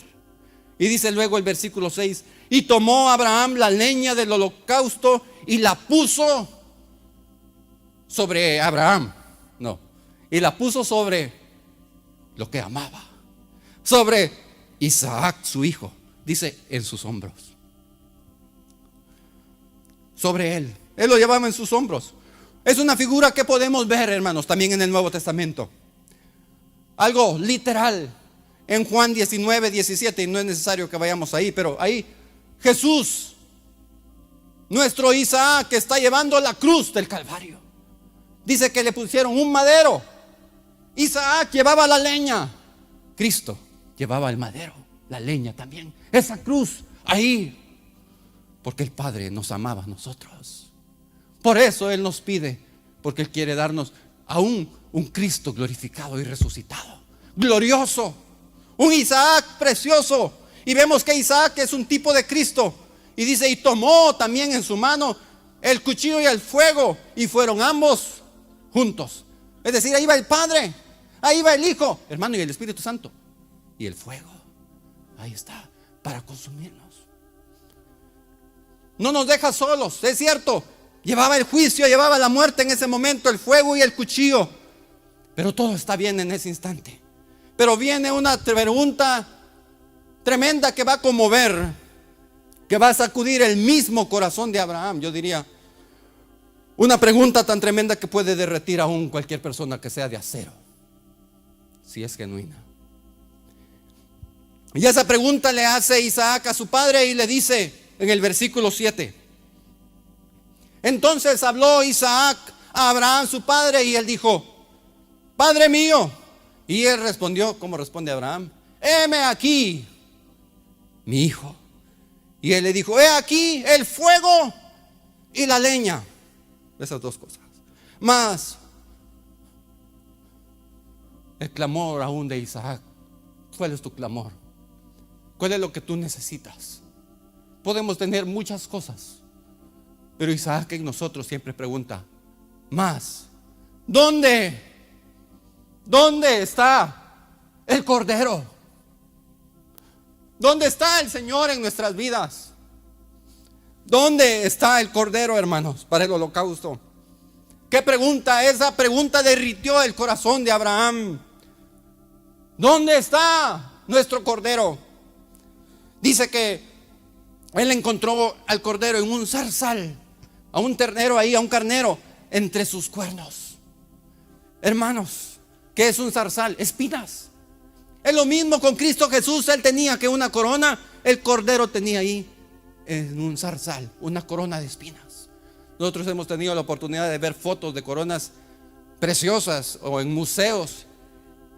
S2: Y dice luego el versículo 6: y tomó Abraham la leña del holocausto y la puso sobre Abraham. No. Y la puso sobre lo que amaba, sobre Isaac, su hijo. Dice: en sus hombros. Sobre él. Él lo llevaba en sus hombros. Es una figura que podemos ver, hermanos, también en el Nuevo Testamento. Algo literal. En Juan 19, 17, y no es necesario que vayamos ahí, pero ahí Jesús, nuestro Isaac, que está llevando la cruz del Calvario. Dice que le pusieron un madero. Isaac llevaba la leña. Cristo llevaba el madero, la leña también. Esa cruz ahí. Porque el Padre nos amaba a nosotros. Por eso Él nos pide, porque Él quiere darnos aún un Cristo glorificado y resucitado. glorioso, un Isaac precioso. Y vemos que Isaac es un tipo de Cristo. Y dice, y tomó también en su mano el cuchillo y el fuego, y fueron ambos juntos. Es decir, ahí va el Padre, ahí va el Hijo, hermano, y el Espíritu Santo. Y el fuego, ahí está, para consumirnos. No nos deja solos, es cierto. Llevaba el juicio, llevaba la muerte en ese momento, el fuego y el cuchillo. Pero todo está bien en ese instante. Pero viene una pregunta tremenda que va a conmover, que va a sacudir el mismo corazón de Abraham. Yo diría, una pregunta tan tremenda que puede derretir aún cualquier persona que sea de acero, si es genuina. Y esa pregunta le hace Isaac a su padre y le dice en el versículo 7. Entonces habló Isaac a Abraham su padre y él dijo, Padre mío. Y él respondió, ¿cómo responde Abraham? Heme aquí, mi hijo. Y él le dijo, he aquí el fuego y la leña. Esas dos cosas. Mas el clamor aún de Isaac. ¿Cuál es tu clamor? ¿Cuál es lo que tú necesitas? Podemos tener muchas cosas, pero Isaac en nosotros siempre pregunta, más, ¿dónde está el Cordero? ¿Dónde está el Señor en nuestras vidas? ¿Dónde está el Cordero, hermanos, para el holocausto? ¿Qué pregunta? Esa pregunta derritió el corazón de Abraham. ¿Dónde está nuestro Cordero? Dice que él encontró al Cordero en un zarzal, a un ternero ahí, a un carnero, entre sus cuernos. Hermanos, ¿qué es un zarzal? Espinas. Es lo mismo con Cristo Jesús. Él tenía que una corona, el Cordero tenía ahí en un zarzal una corona de espinas. Nosotros hemos tenido la oportunidad de ver fotos de coronas preciosas o en museos,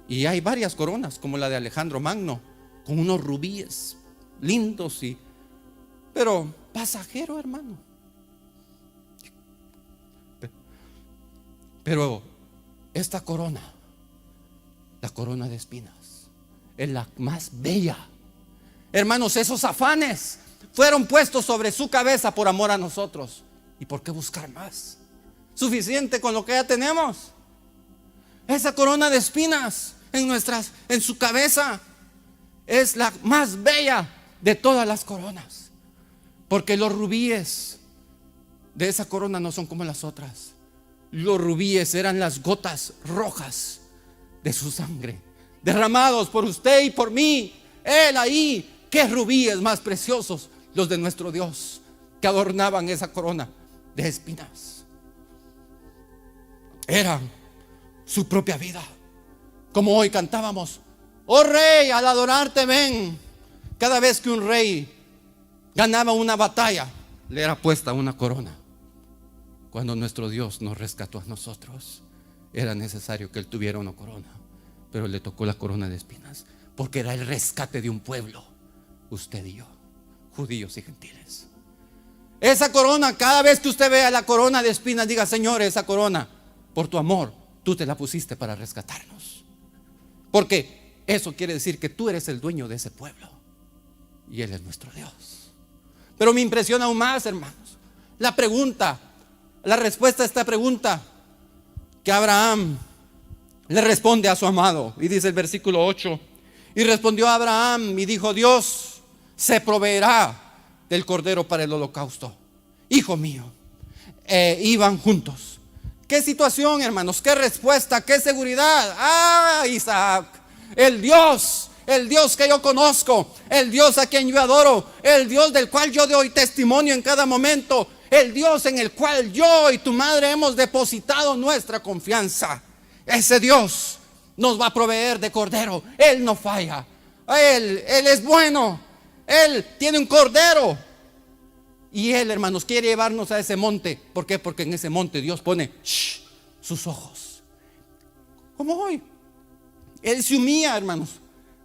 S2: y hay varias coronas como la de Alejandro Magno, con unos rubíes lindos, pero pasajero, hermano. Pero esta corona, la corona de espinas, es la más bella. Hermanos, esos afanes fueron puestos sobre su cabeza por amor a nosotros. ¿Y por qué buscar más? Suficiente con lo que ya tenemos. Esa corona de espinas en su cabeza es la más bella de todas las coronas, porque los rubíes de esa corona no son como las otras. Los rubíes eran las gotas rojas de su sangre, derramados por usted y por mí. Él ahí, qué rubíes más preciosos los de nuestro Dios, que adornaban esa corona de espinas. Eran su propia vida. Como hoy cantábamos, oh rey, al adorarte ven. Cada vez que un rey ganaba una batalla, le era puesta una corona. Cuando nuestro Dios nos rescató a nosotros, era necesario que él tuviera una corona, pero le tocó la corona de espinas, porque era el rescate de un pueblo, usted y yo, judíos y gentiles. Esa corona, cada vez que usted vea la corona de espinas, diga, Señor, esa corona, por tu amor, tú te la pusiste para rescatarnos. Porque eso quiere decir que tú eres el dueño de ese pueblo y Él es nuestro Dios. Pero me impresiona aún más, hermanos, la respuesta a esta pregunta que Abraham le responde a su amado. Y dice el versículo 8: y respondió Abraham y dijo, Dios se proveerá del cordero para el holocausto, hijo mío. Iban juntos. ¿Qué situación, hermanos? ¿Qué respuesta? ¿Qué seguridad? Isaac, el Dios que yo conozco, el Dios a quien yo adoro, el Dios del cual yo doy testimonio en cada momento, el Dios en el cual yo y tu madre hemos depositado nuestra confianza. Ese Dios nos va a proveer de cordero. Él no falla. Él es bueno. Él tiene un cordero. Y Él, hermanos, quiere llevarnos a ese monte. ¿Por qué? Porque en ese monte Dios pone sus ojos. Como hoy. Él se humilla, hermanos,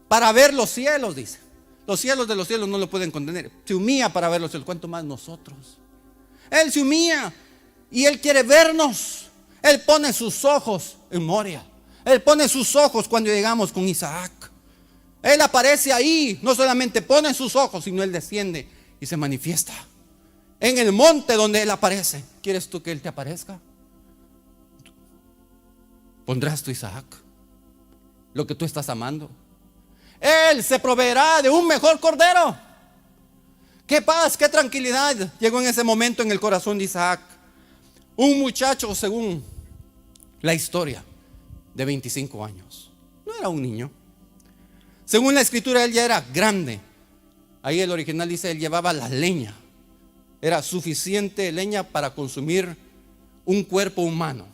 S2: para ver los cielos, dice. Los cielos de los cielos no lo pueden contener. Se humilla para ver los cielos. ¿Cuánto más nosotros? Él se humilla y Él quiere vernos. Él pone sus ojos en Moria. Él pone sus ojos cuando llegamos con Isaac. Él aparece ahí, no solamente pone sus ojos, sino Él desciende y se manifiesta en el monte donde Él aparece. ¿Quieres tú que Él te aparezca? ¿Pondrás tu Isaac, lo que tú estás amando? Él se proveerá de un mejor cordero. Qué paz, qué tranquilidad llegó en ese momento en el corazón de Isaac. Un muchacho, según la historia, de 25 años. No era un niño. Según la escritura, él ya era grande. Ahí el original dice, él llevaba la leña. Era suficiente leña para consumir un cuerpo humano,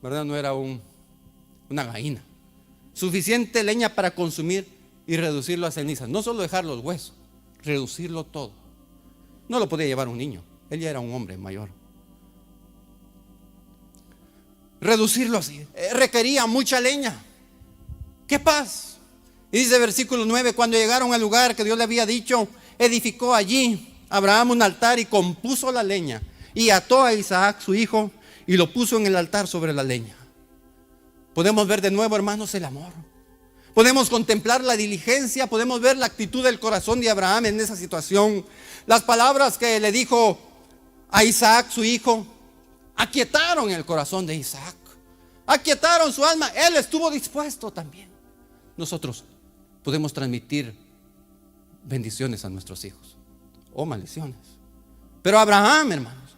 S2: ¿verdad? No era una gallina. Suficiente leña para consumir y reducirlo a cenizas. No solo dejar los huesos, reducirlo todo. No lo podía llevar un niño. Él ya era un hombre mayor. Reducirlo así requería mucha leña. ¡Qué paz! Y dice versículo 9, cuando llegaron al lugar que Dios le había dicho, edificó allí Abraham un altar y compuso la leña, y ató a Isaac su hijo y lo puso en el altar sobre la leña. Podemos ver de nuevo, hermanos, el amor. Podemos contemplar la diligencia, podemos ver la actitud del corazón de Abraham en esa situación. Las palabras que le dijo a Isaac su hijo aquietaron el corazón de Isaac, aquietaron su alma. Él estuvo dispuesto también. Nosotros podemos transmitir bendiciones a nuestros hijos o maldiciones, pero Abraham, hermanos,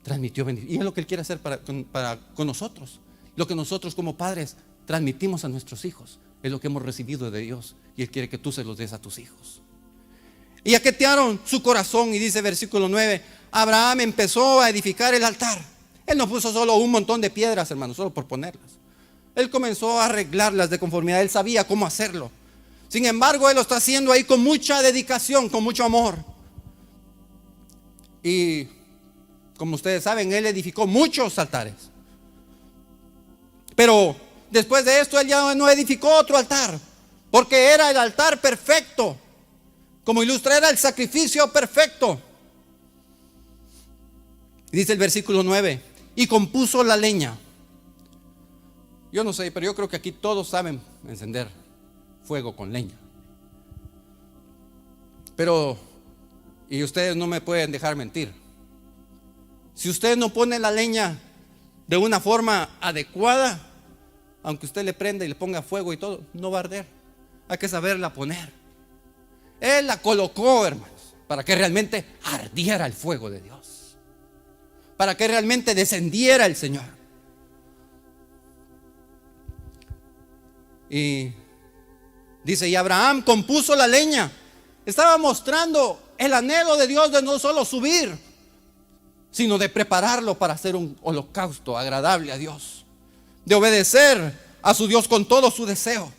S2: transmitió bendiciones. Y es lo que Él quiere hacer con nosotros. Lo que nosotros como padres transmitimos a nuestros hijos es lo que hemos recibido de Dios, y Él quiere que tú se los des a tus hijos. Y aquietearon su corazón. Y dice versículo 9, Abraham empezó a edificar el altar. Él no puso solo un montón de piedras, hermanos, solo por ponerlas. Él comenzó a arreglarlas de conformidad. Él sabía cómo hacerlo. Sin embargo, Él lo está haciendo ahí con mucha dedicación, con mucho amor. Y como ustedes saben, Él edificó muchos altares. Pero después de esto, Él ya no edificó otro altar, porque era el altar perfecto. Como ilustra, era el sacrificio perfecto. Dice el versículo 9, y compuso la leña. Yo no sé, pero yo creo que aquí todos saben encender fuego con leña. Pero, y ustedes no me pueden dejar mentir, si usted no pone la leña de una forma adecuada, aunque usted le prenda y le ponga fuego y todo, no va a arder. Hay que saberla poner. Él la colocó, hermanos, para que realmente ardiera el fuego de Dios, para que realmente descendiera el Señor. Y dice, y Abraham compuso la leña. Estaba mostrando el anhelo de Dios de no solo subir, sino de prepararlo para hacer un holocausto agradable a Dios, de obedecer a su Dios con todo su deseo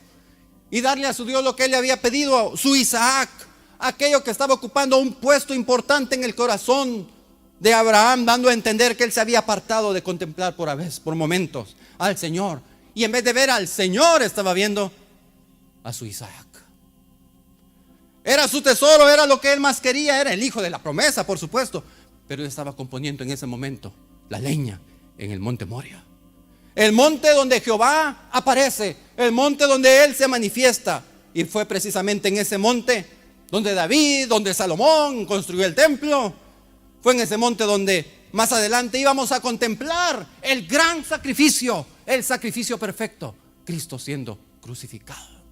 S2: y darle a su Dios lo que Él le había pedido, su Isaac, aquello que estaba ocupando un puesto importante en el corazón de Abraham, dando a entender que él se había apartado de contemplar por momentos al Señor, y en vez de ver al Señor estaba viendo a su Isaac. Era su tesoro, era lo que él más quería, era el hijo de la promesa, por supuesto, pero él estaba componiendo en ese momento la leña en el monte Moria, el monte donde Jehová aparece, el monte donde Él se manifiesta. Y fue precisamente en ese monte donde David, donde Salomón construyó el templo. Fue en ese monte donde más adelante íbamos a contemplar el gran sacrificio, el sacrificio perfecto, Cristo siendo crucificado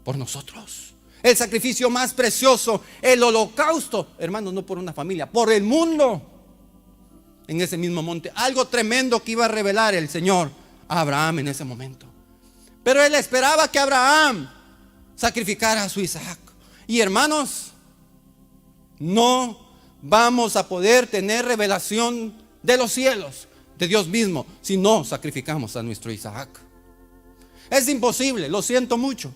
S2: por nosotros. El sacrificio más precioso, el holocausto, hermanos, no por una familia, por el mundo. En ese mismo monte, algo tremendo que iba a revelar el Señor a Abraham en ese momento. Pero él esperaba que Abraham sacrificara a su Isaac. Y hermanos, no vamos a poder tener revelación de los cielos, de Dios mismo, si no sacrificamos a nuestro Isaac. Es imposible, lo siento mucho,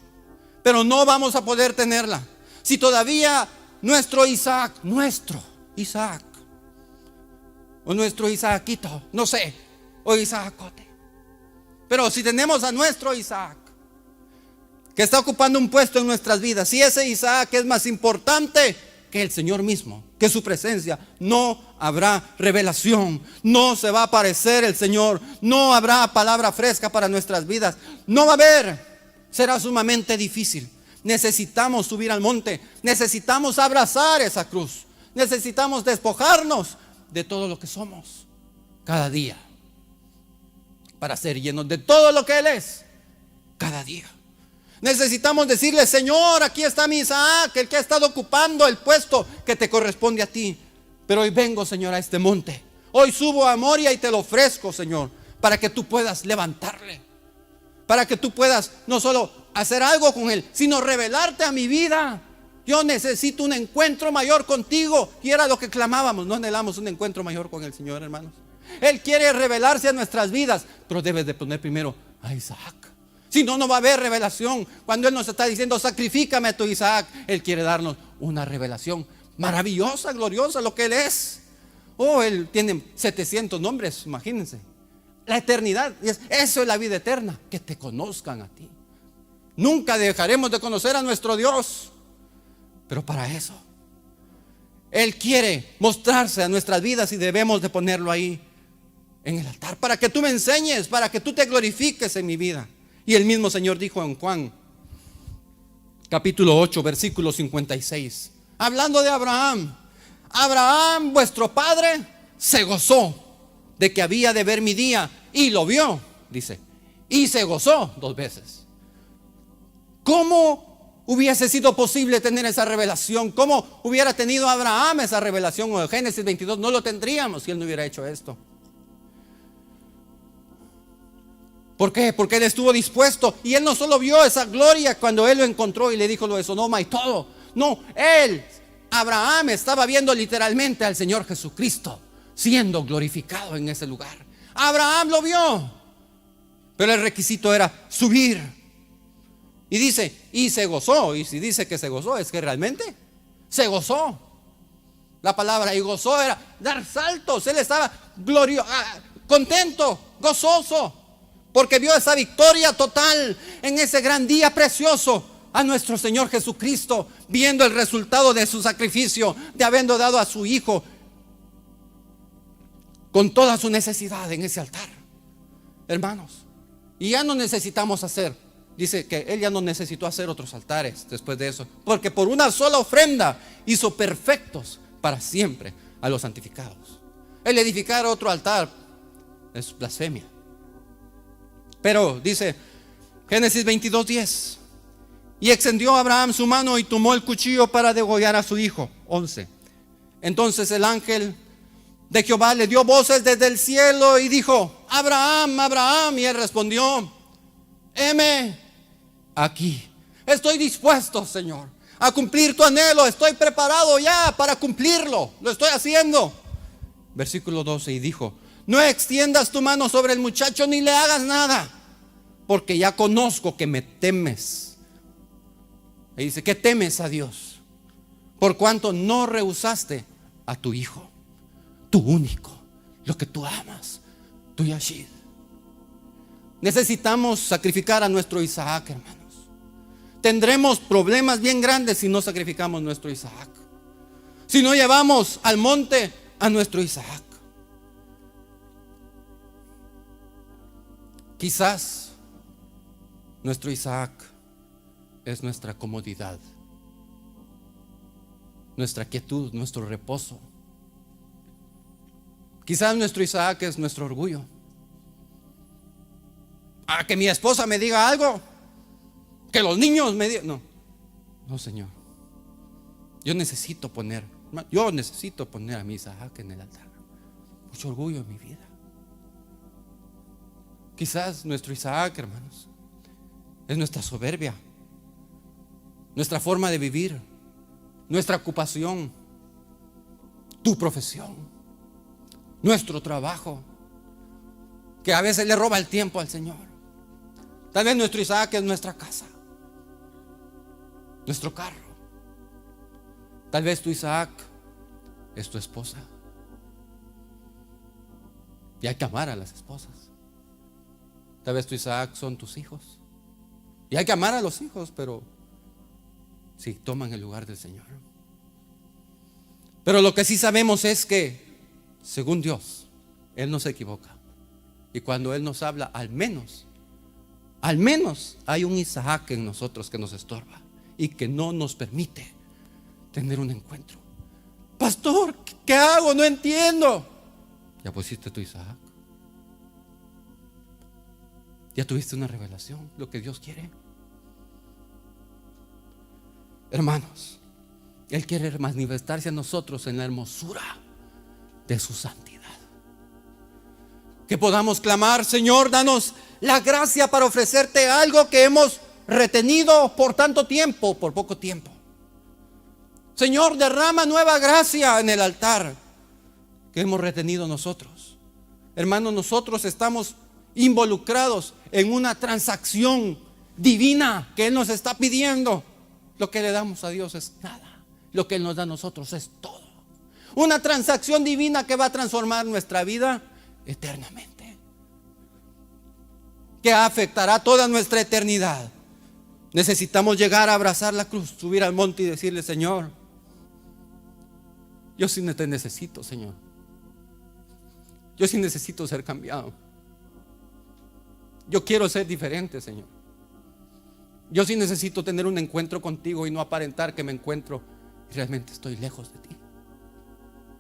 S2: pero no vamos a poder tenerla si todavía nuestro Isaac, o nuestro Isaacito, no sé, o Isaacote, pero si tenemos a nuestro Isaac que está ocupando un puesto en nuestras vidas, si ese Isaac es más importante que el Señor mismo, que su presencia, no habrá revelación, no se va a aparecer el Señor, no habrá palabra fresca para nuestras vidas, no va a haber, será sumamente difícil. Necesitamos subir al monte, necesitamos abrazar esa cruz, necesitamos despojarnos de todo lo que somos cada día para ser llenos de todo lo que Él es cada día. Necesitamos decirle: Señor, aquí está mi Isaac, el que ha estado ocupando el puesto que te corresponde a ti. Pero hoy vengo, Señor, a este monte. Hoy subo a Moria y te lo ofrezco, Señor, para que tú puedas levantarle, para que tú puedas no solo hacer algo con él, sino revelarte a mi vida. Yo necesito un encuentro mayor contigo. Y era lo que clamábamos. No anhelamos un encuentro mayor con el Señor, hermanos. Él quiere revelarse a nuestras vidas, pero debes de poner primero a Isaac. Si no, no va a haber revelación. Cuando Él nos está diciendo: sacrifícame a tu Isaac, Él quiere darnos una revelación maravillosa, gloriosa, lo que Él es. Oh, Él tiene 700 nombres, imagínense. La eternidad, eso es la vida eterna, que te conozcan a ti. Nunca dejaremos de conocer a nuestro Dios, pero para eso Él quiere mostrarse a nuestras vidas y debemos de ponerlo ahí en el altar, para que tú me enseñes, para que tú te glorifiques en mi vida. Y el mismo Señor dijo en Juan capítulo 8 versículo 56, hablando de Abraham: Abraham, vuestro padre, se gozó de que había de ver mi día, y lo vio, dice, y se gozó 2 veces. ¿Cómo hubiese sido posible tener esa revelación? ¿Cómo hubiera tenido Abraham esa revelación? O Génesis 22 no lo tendríamos si él no hubiera hecho esto. ¿Por qué? Porque él estuvo dispuesto. Y él no solo vio esa gloria cuando él lo encontró y le dijo lo de Sodoma y todo. No, Abraham estaba viendo literalmente al Señor Jesucristo siendo glorificado en ese lugar. Abraham lo vio, pero el requisito era subir. Y dice, y se gozó. Y si dice que se gozó, es que realmente se gozó. La palabra y gozó era dar saltos. Él estaba contento, gozoso, porque vio esa victoria total en ese gran día precioso a nuestro Señor Jesucristo, viendo el resultado de su sacrificio, de habiendo dado a su Hijo con toda su necesidad en ese altar, hermanos. Y ya no necesitamos hacer, dice que Él ya no necesitó hacer otros altares después de eso, porque por una sola ofrenda hizo perfectos para siempre a los santificados. El edificar otro altar es blasfemia. Pero dice Génesis 22:10, y extendió Abraham su mano y tomó el cuchillo para degollar a su hijo. 11. Entonces el ángel de Jehová le dio voces desde el cielo y dijo: Abraham, Abraham. Y él respondió: heme aquí. Estoy dispuesto, Señor, a cumplir tu anhelo. Estoy preparado ya para cumplirlo. Lo estoy haciendo. Versículo 12, y dijo: no extiendas tu mano sobre el muchacho ni le hagas nada, porque ya conozco que me temes. Y dice que temes a Dios, por cuanto no rehusaste a tu hijo, tu único, lo que tú amas, tu Yashid. Necesitamos sacrificar a nuestro Isaac, hermanos. Tendremos problemas bien grandes si no sacrificamos nuestro Isaac, si no llevamos al monte a nuestro Isaac. Quizás nuestro Isaac es nuestra comodidad, nuestra quietud, nuestro reposo. Quizás nuestro Isaac es nuestro orgullo. A que mi esposa me diga algo, que los niños me digan. No, Señor. Yo necesito poner a mi Isaac en el altar. Mucho orgullo en mi vida. Quizás nuestro Isaac, hermanos, es nuestra soberbia, nuestra forma de vivir, nuestra ocupación, tu profesión, nuestro trabajo, que a veces le roba el tiempo al Señor. Tal vez nuestro Isaac es nuestra casa, nuestro carro. Tal vez tu Isaac es tu esposa. Y hay que amar a las esposas. Tal vez tu Isaac son tus hijos. Y hay que amar a los hijos, pero si toman el lugar del Señor. Pero lo que sí sabemos es que, según Dios, Él no se equivoca. Y cuando Él nos habla, al menos hay un Isaac en nosotros que nos estorba y que no nos permite tener un encuentro. Pastor, ¿qué hago? No entiendo. Ya pusiste tu Isaac. Ya tuviste una revelación, lo que Dios quiere. Hermanos, Él quiere manifestarse a nosotros en la hermosura de su santidad. Que podamos clamar: Señor, danos la gracia para ofrecerte algo que hemos retenido por tanto tiempo, por poco tiempo. Señor, derrama nueva gracia en el altar que hemos retenido nosotros. Hermanos, nosotros estamos involucrados en una transacción divina que Él nos está pidiendo. Lo que le damos a Dios es nada, lo que Él nos da a nosotros es todo. Una transacción divina que va a transformar nuestra vida eternamente, que afectará toda nuestra eternidad. Necesitamos llegar a abrazar la cruz, subir al monte y decirle: Señor, yo sí te necesito, Señor. Yo sí necesito ser cambiado. Yo quiero ser diferente, Señor. Yo sí necesito tener un encuentro contigo y no aparentar que me encuentro y realmente estoy lejos de ti.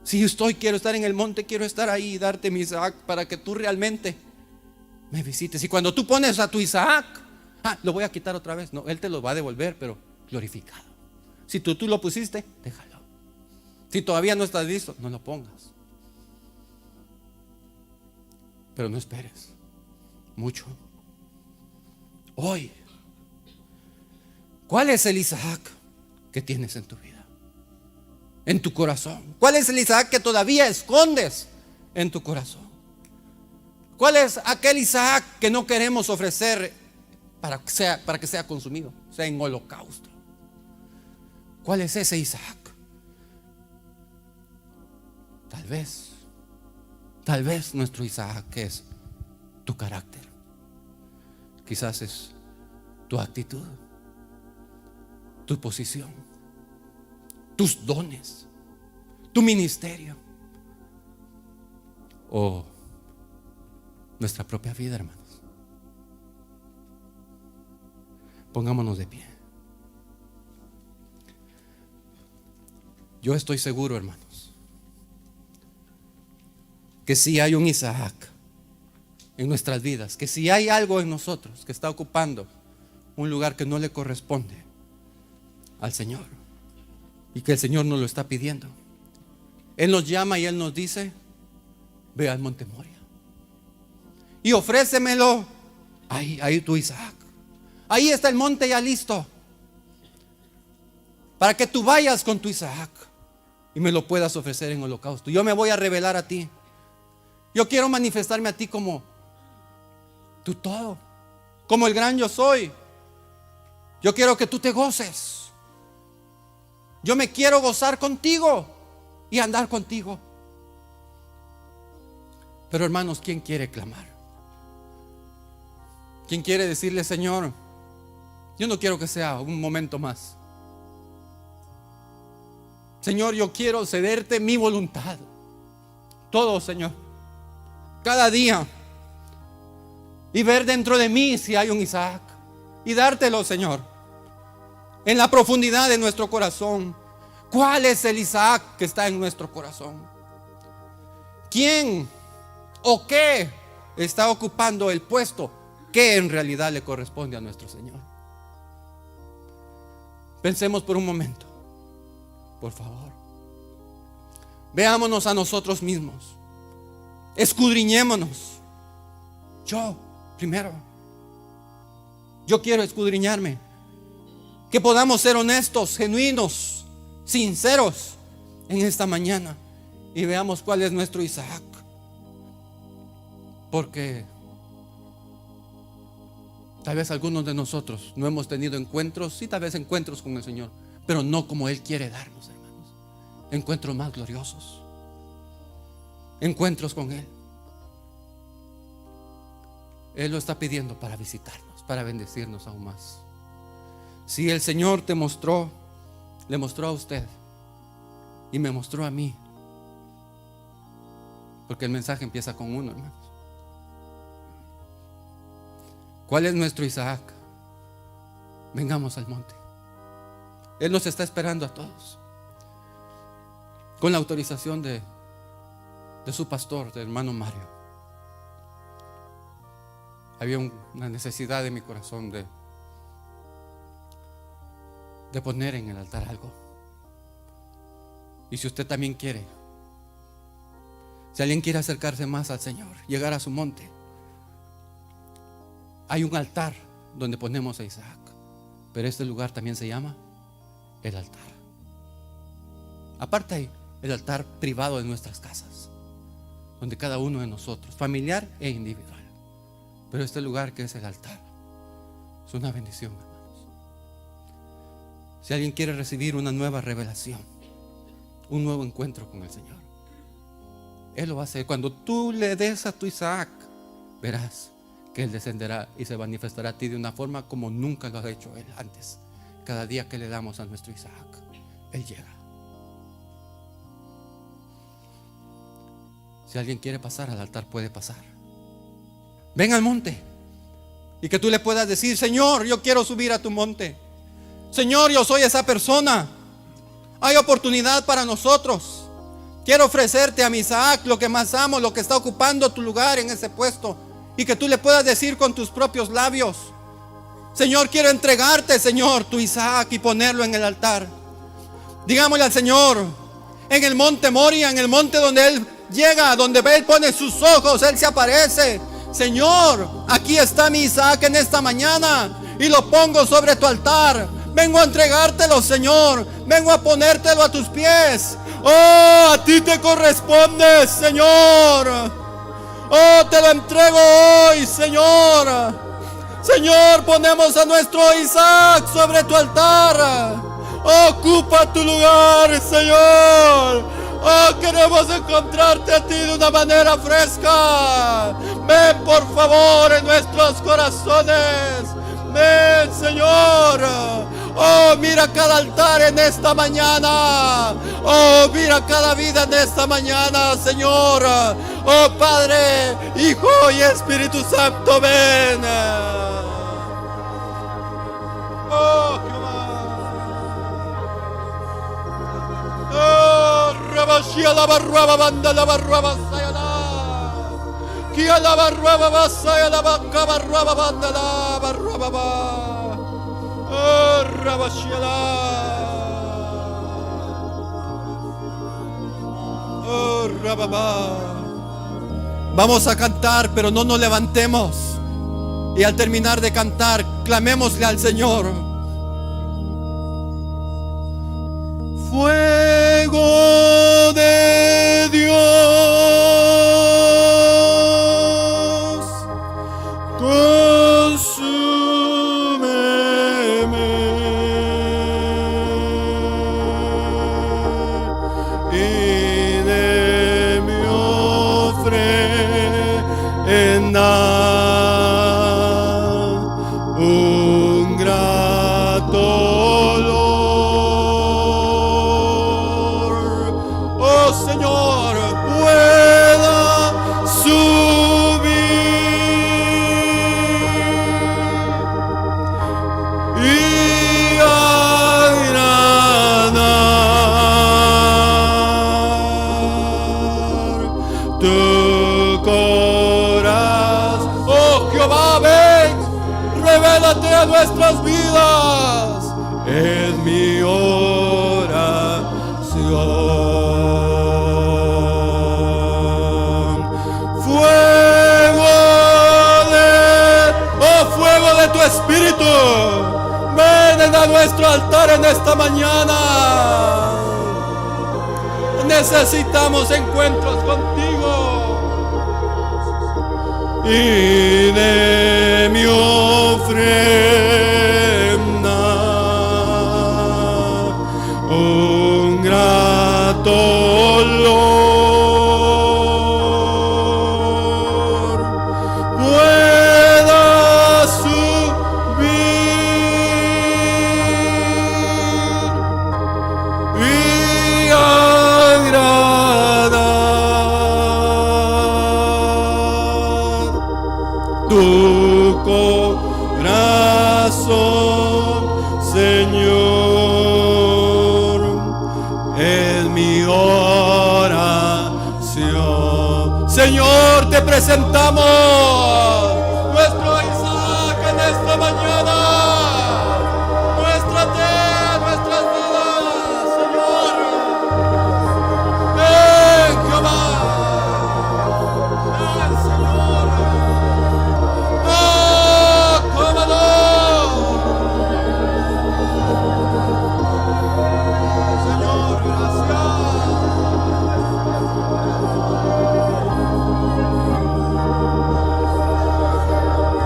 S2: Si quiero estar en el monte, quiero estar ahí y darte mi Isaac para que tú realmente me visites. Y cuando tú pones a tu Isaac, lo voy a quitar otra vez. No, Él te lo va a devolver, pero glorificado. Si tú lo pusiste, déjalo. Si todavía no estás listo, no lo pongas. Pero no esperes mucho. Hoy, ¿cuál es el Isaac que tienes en tu vida? En tu corazón. ¿Cuál es el Isaac que todavía escondes en tu corazón? ¿Cuál es aquel Isaac que no queremos ofrecer para que sea consumido, sea en holocausto? ¿Cuál es ese Isaac? Tal vez nuestro Isaac es tu carácter. Quizás es tu actitud, tu posición, tus dones, tu ministerio o nuestra propia vida, hermanos. Pongámonos de pie. Yo estoy seguro, hermanos, que si hay un Isaac en nuestras vidas, que si hay algo en nosotros que está ocupando un lugar que no le corresponde al Señor y que el Señor nos lo está pidiendo, Él nos llama y Él nos dice: ve al monte Moria y ofrécemelo. Ahí tu Isaac. Ahí está el monte ya listo para que tú vayas con tu Isaac y me lo puedas ofrecer en holocausto. Yo me voy a revelar a ti. Yo quiero manifestarme a ti como tu todo, como el gran yo soy. Yo quiero que tú te goces. Yo me quiero gozar contigo y andar contigo. Pero hermanos, ¿quién quiere clamar? ¿Quién quiere decirle: Señor, yo no quiero que sea un momento más? Señor, yo quiero cederte mi voluntad. Todo, Señor, cada día. Y ver dentro de mí si hay un Isaac y dártelo, Señor, en la profundidad de nuestro corazón. ¿Cuál es el Isaac que está en nuestro corazón? ¿Quién o qué está ocupando el puesto que en realidad le corresponde a nuestro Señor? Pensemos por un momento, por favor. Veámonos a nosotros mismos. Escudriñémonos. Yo primero. Yo quiero escudriñarme. Que podamos ser honestos, genuinos, sinceros en esta mañana y veamos cuál es nuestro Isaac. Porque tal vez algunos de nosotros no hemos tenido encuentros, sí, tal vez encuentros con el Señor, pero no como Él quiere darnos, hermanos. Encuentros más gloriosos, encuentros con Él. Él lo está pidiendo para visitarnos, para bendecirnos aún más. Si el Señor le mostró a usted y me mostró a mí. Porque el mensaje empieza con uno, hermanos. ¿Cuál es nuestro Isaac? Vengamos al monte. Él nos está esperando a todos. Con la autorización de su pastor, del hermano Mario. Había una necesidad en mi corazón de poner en el altar algo. Y si usted también quiere, si alguien quiere acercarse más al Señor, llegar a su monte, hay un altar donde ponemos a Isaac. Pero este lugar también se llama el altar. Aparte hay el altar privado de nuestras casas, donde cada uno de nosotros, familiar e individual. Pero este lugar que es el altar es una bendición, hermanos. Si alguien quiere recibir una nueva revelación, un nuevo encuentro con el Señor, Él lo va a hacer. Cuando tú le des a tu Isaac, verás que Él descenderá y se manifestará a ti de una forma como nunca lo ha hecho Él antes. Cada día que le damos a nuestro Isaac, Él llega. Si alguien quiere pasar al altar, puede pasar. Ven al monte y que tú le puedas decir: Señor, yo quiero subir a tu monte. Señor, yo soy esa persona. Hay oportunidad para nosotros. Quiero ofrecerte a mi Isaac lo que más amo, lo que está ocupando tu lugar en ese puesto. Y que tú le puedas decir con tus propios labios: Señor, quiero entregarte, Señor, tu Isaac y ponerlo en el altar. Digámosle al Señor, en el monte Moria, en el monte donde Él llega, donde Él pone sus ojos, Él se aparece. Señor, aquí está mi Isaac en esta mañana y lo pongo sobre tu altar. Vengo a entregártelo, Señor. Vengo a ponértelo a tus pies. Oh, a ti te corresponde, Señor. Oh, te lo entrego hoy, Señor. Señor, ponemos a nuestro Isaac sobre tu altar. Ocupa tu lugar, Señor. Oh, queremos encontrarte a ti de una manera fresca. Ven, por favor, en nuestros corazones. Ven, Señor. Oh, mira cada altar en esta mañana. Oh, mira cada vida en esta mañana, Señor. Oh, Padre, Hijo y Espíritu Santo, ven. Oh, Jehová. Oh, Rabashia la barruaba banda la barruaba sayana. Kia la barruaba basaya la vaca barruaba banda la barruaba ba. Oh, Rabashia la. Oh, Rababa. Vamos a cantar, pero no nos levantemos. Y al terminar de cantar, clamémosle al Señor. Fuego de Dios, consúmeme y de mi ofrenda un grato olor. Oh, Señor, pueda subir y agradar tu corazón. Oh, Jehová, ven, revélate a nuestras vidas. Es mi oración. Fuego de tu Espíritu, ven a nuestro altar en esta mañana. Necesitamos encuentros contigo. Y de mi ofrenda un grato olor pueda subir y Señor, te presentamos nuestro Isaac en esta mañana. Muéstrate en nuestras vidas, Señor. Ven, Jehová. Ven, Señor. ¡Oh, cómalo! Señor, gracias.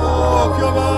S2: ¡Oh, Jehová!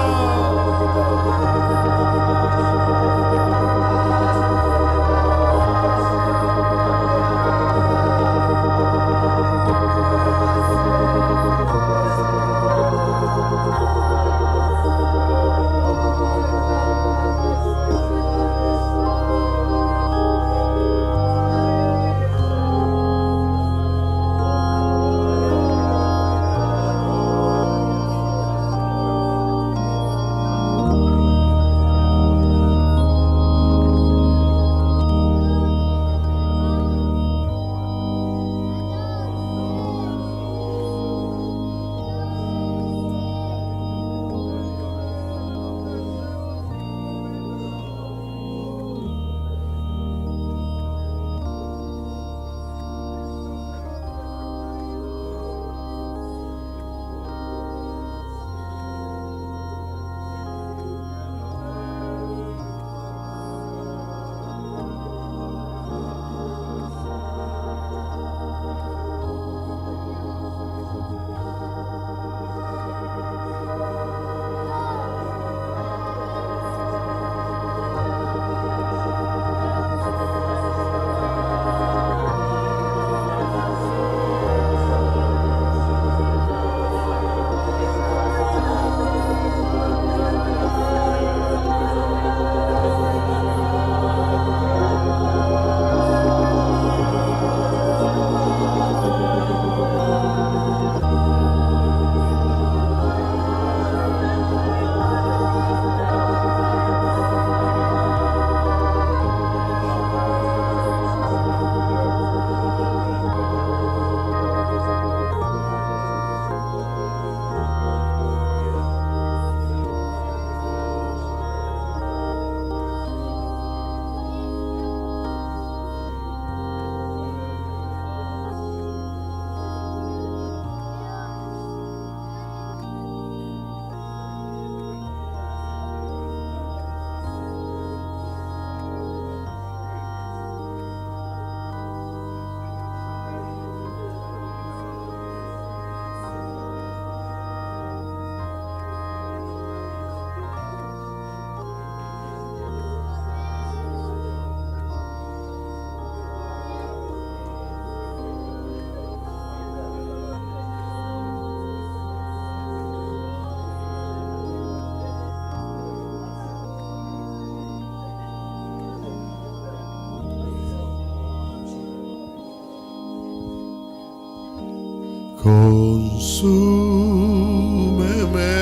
S1: Consúmeme,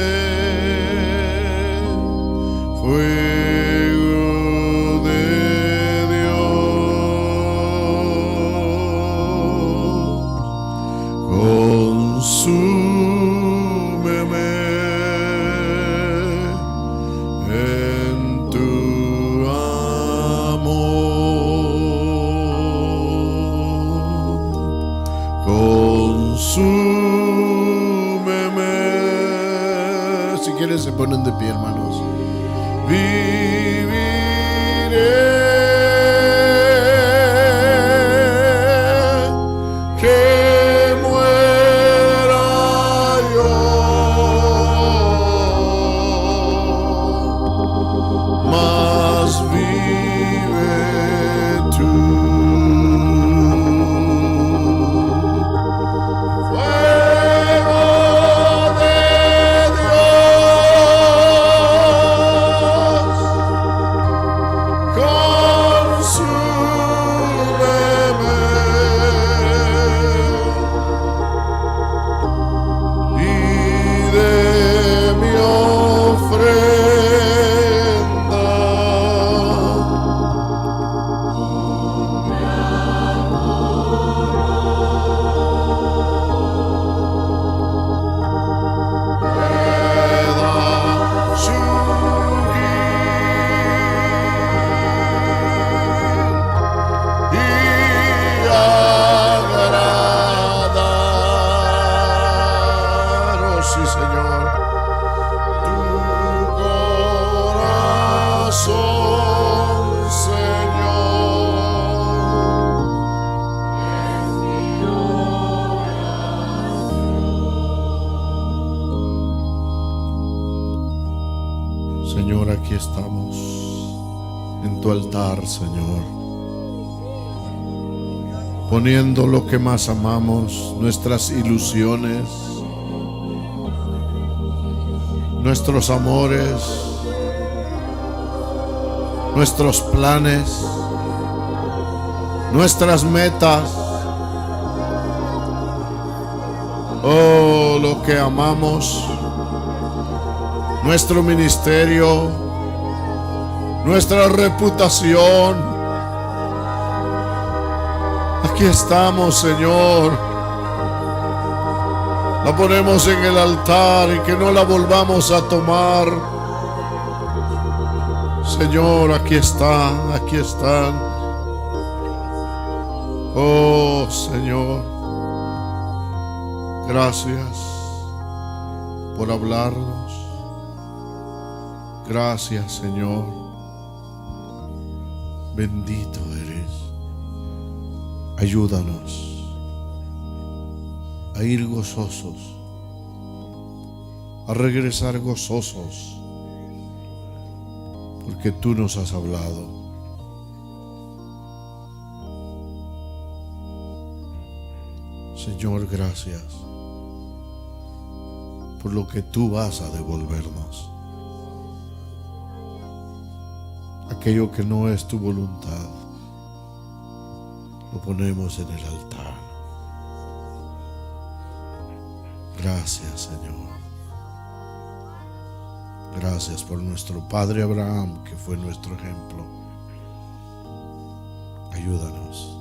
S1: fuego de Dios. Consúmeme en tu amor. Consúmeme. Si quieres se ponen de pie, hermanos. Viviré, que muera yo, mas vive tú. God. Aquí estamos en tu altar, Señor, poniendo lo que más amamos, nuestras ilusiones, nuestros amores, nuestros planes, nuestras metas, oh, lo que amamos, nuestro ministerio, nuestra reputación. Aquí estamos, Señor. La ponemos en el altar y que no la volvamos a tomar. Señor, aquí están, aquí están. Oh, Señor, gracias por hablarnos. Gracias, Señor. Bendito eres. Ayúdanos a ir gozosos, a regresar gozosos, porque tú nos has hablado. Señor, gracias por lo que tú vas a devolvernos. Aquello que no es tu voluntad, lo ponemos en el altar. Gracias, Señor. Gracias por nuestro Padre Abraham, que fue nuestro ejemplo. Ayúdanos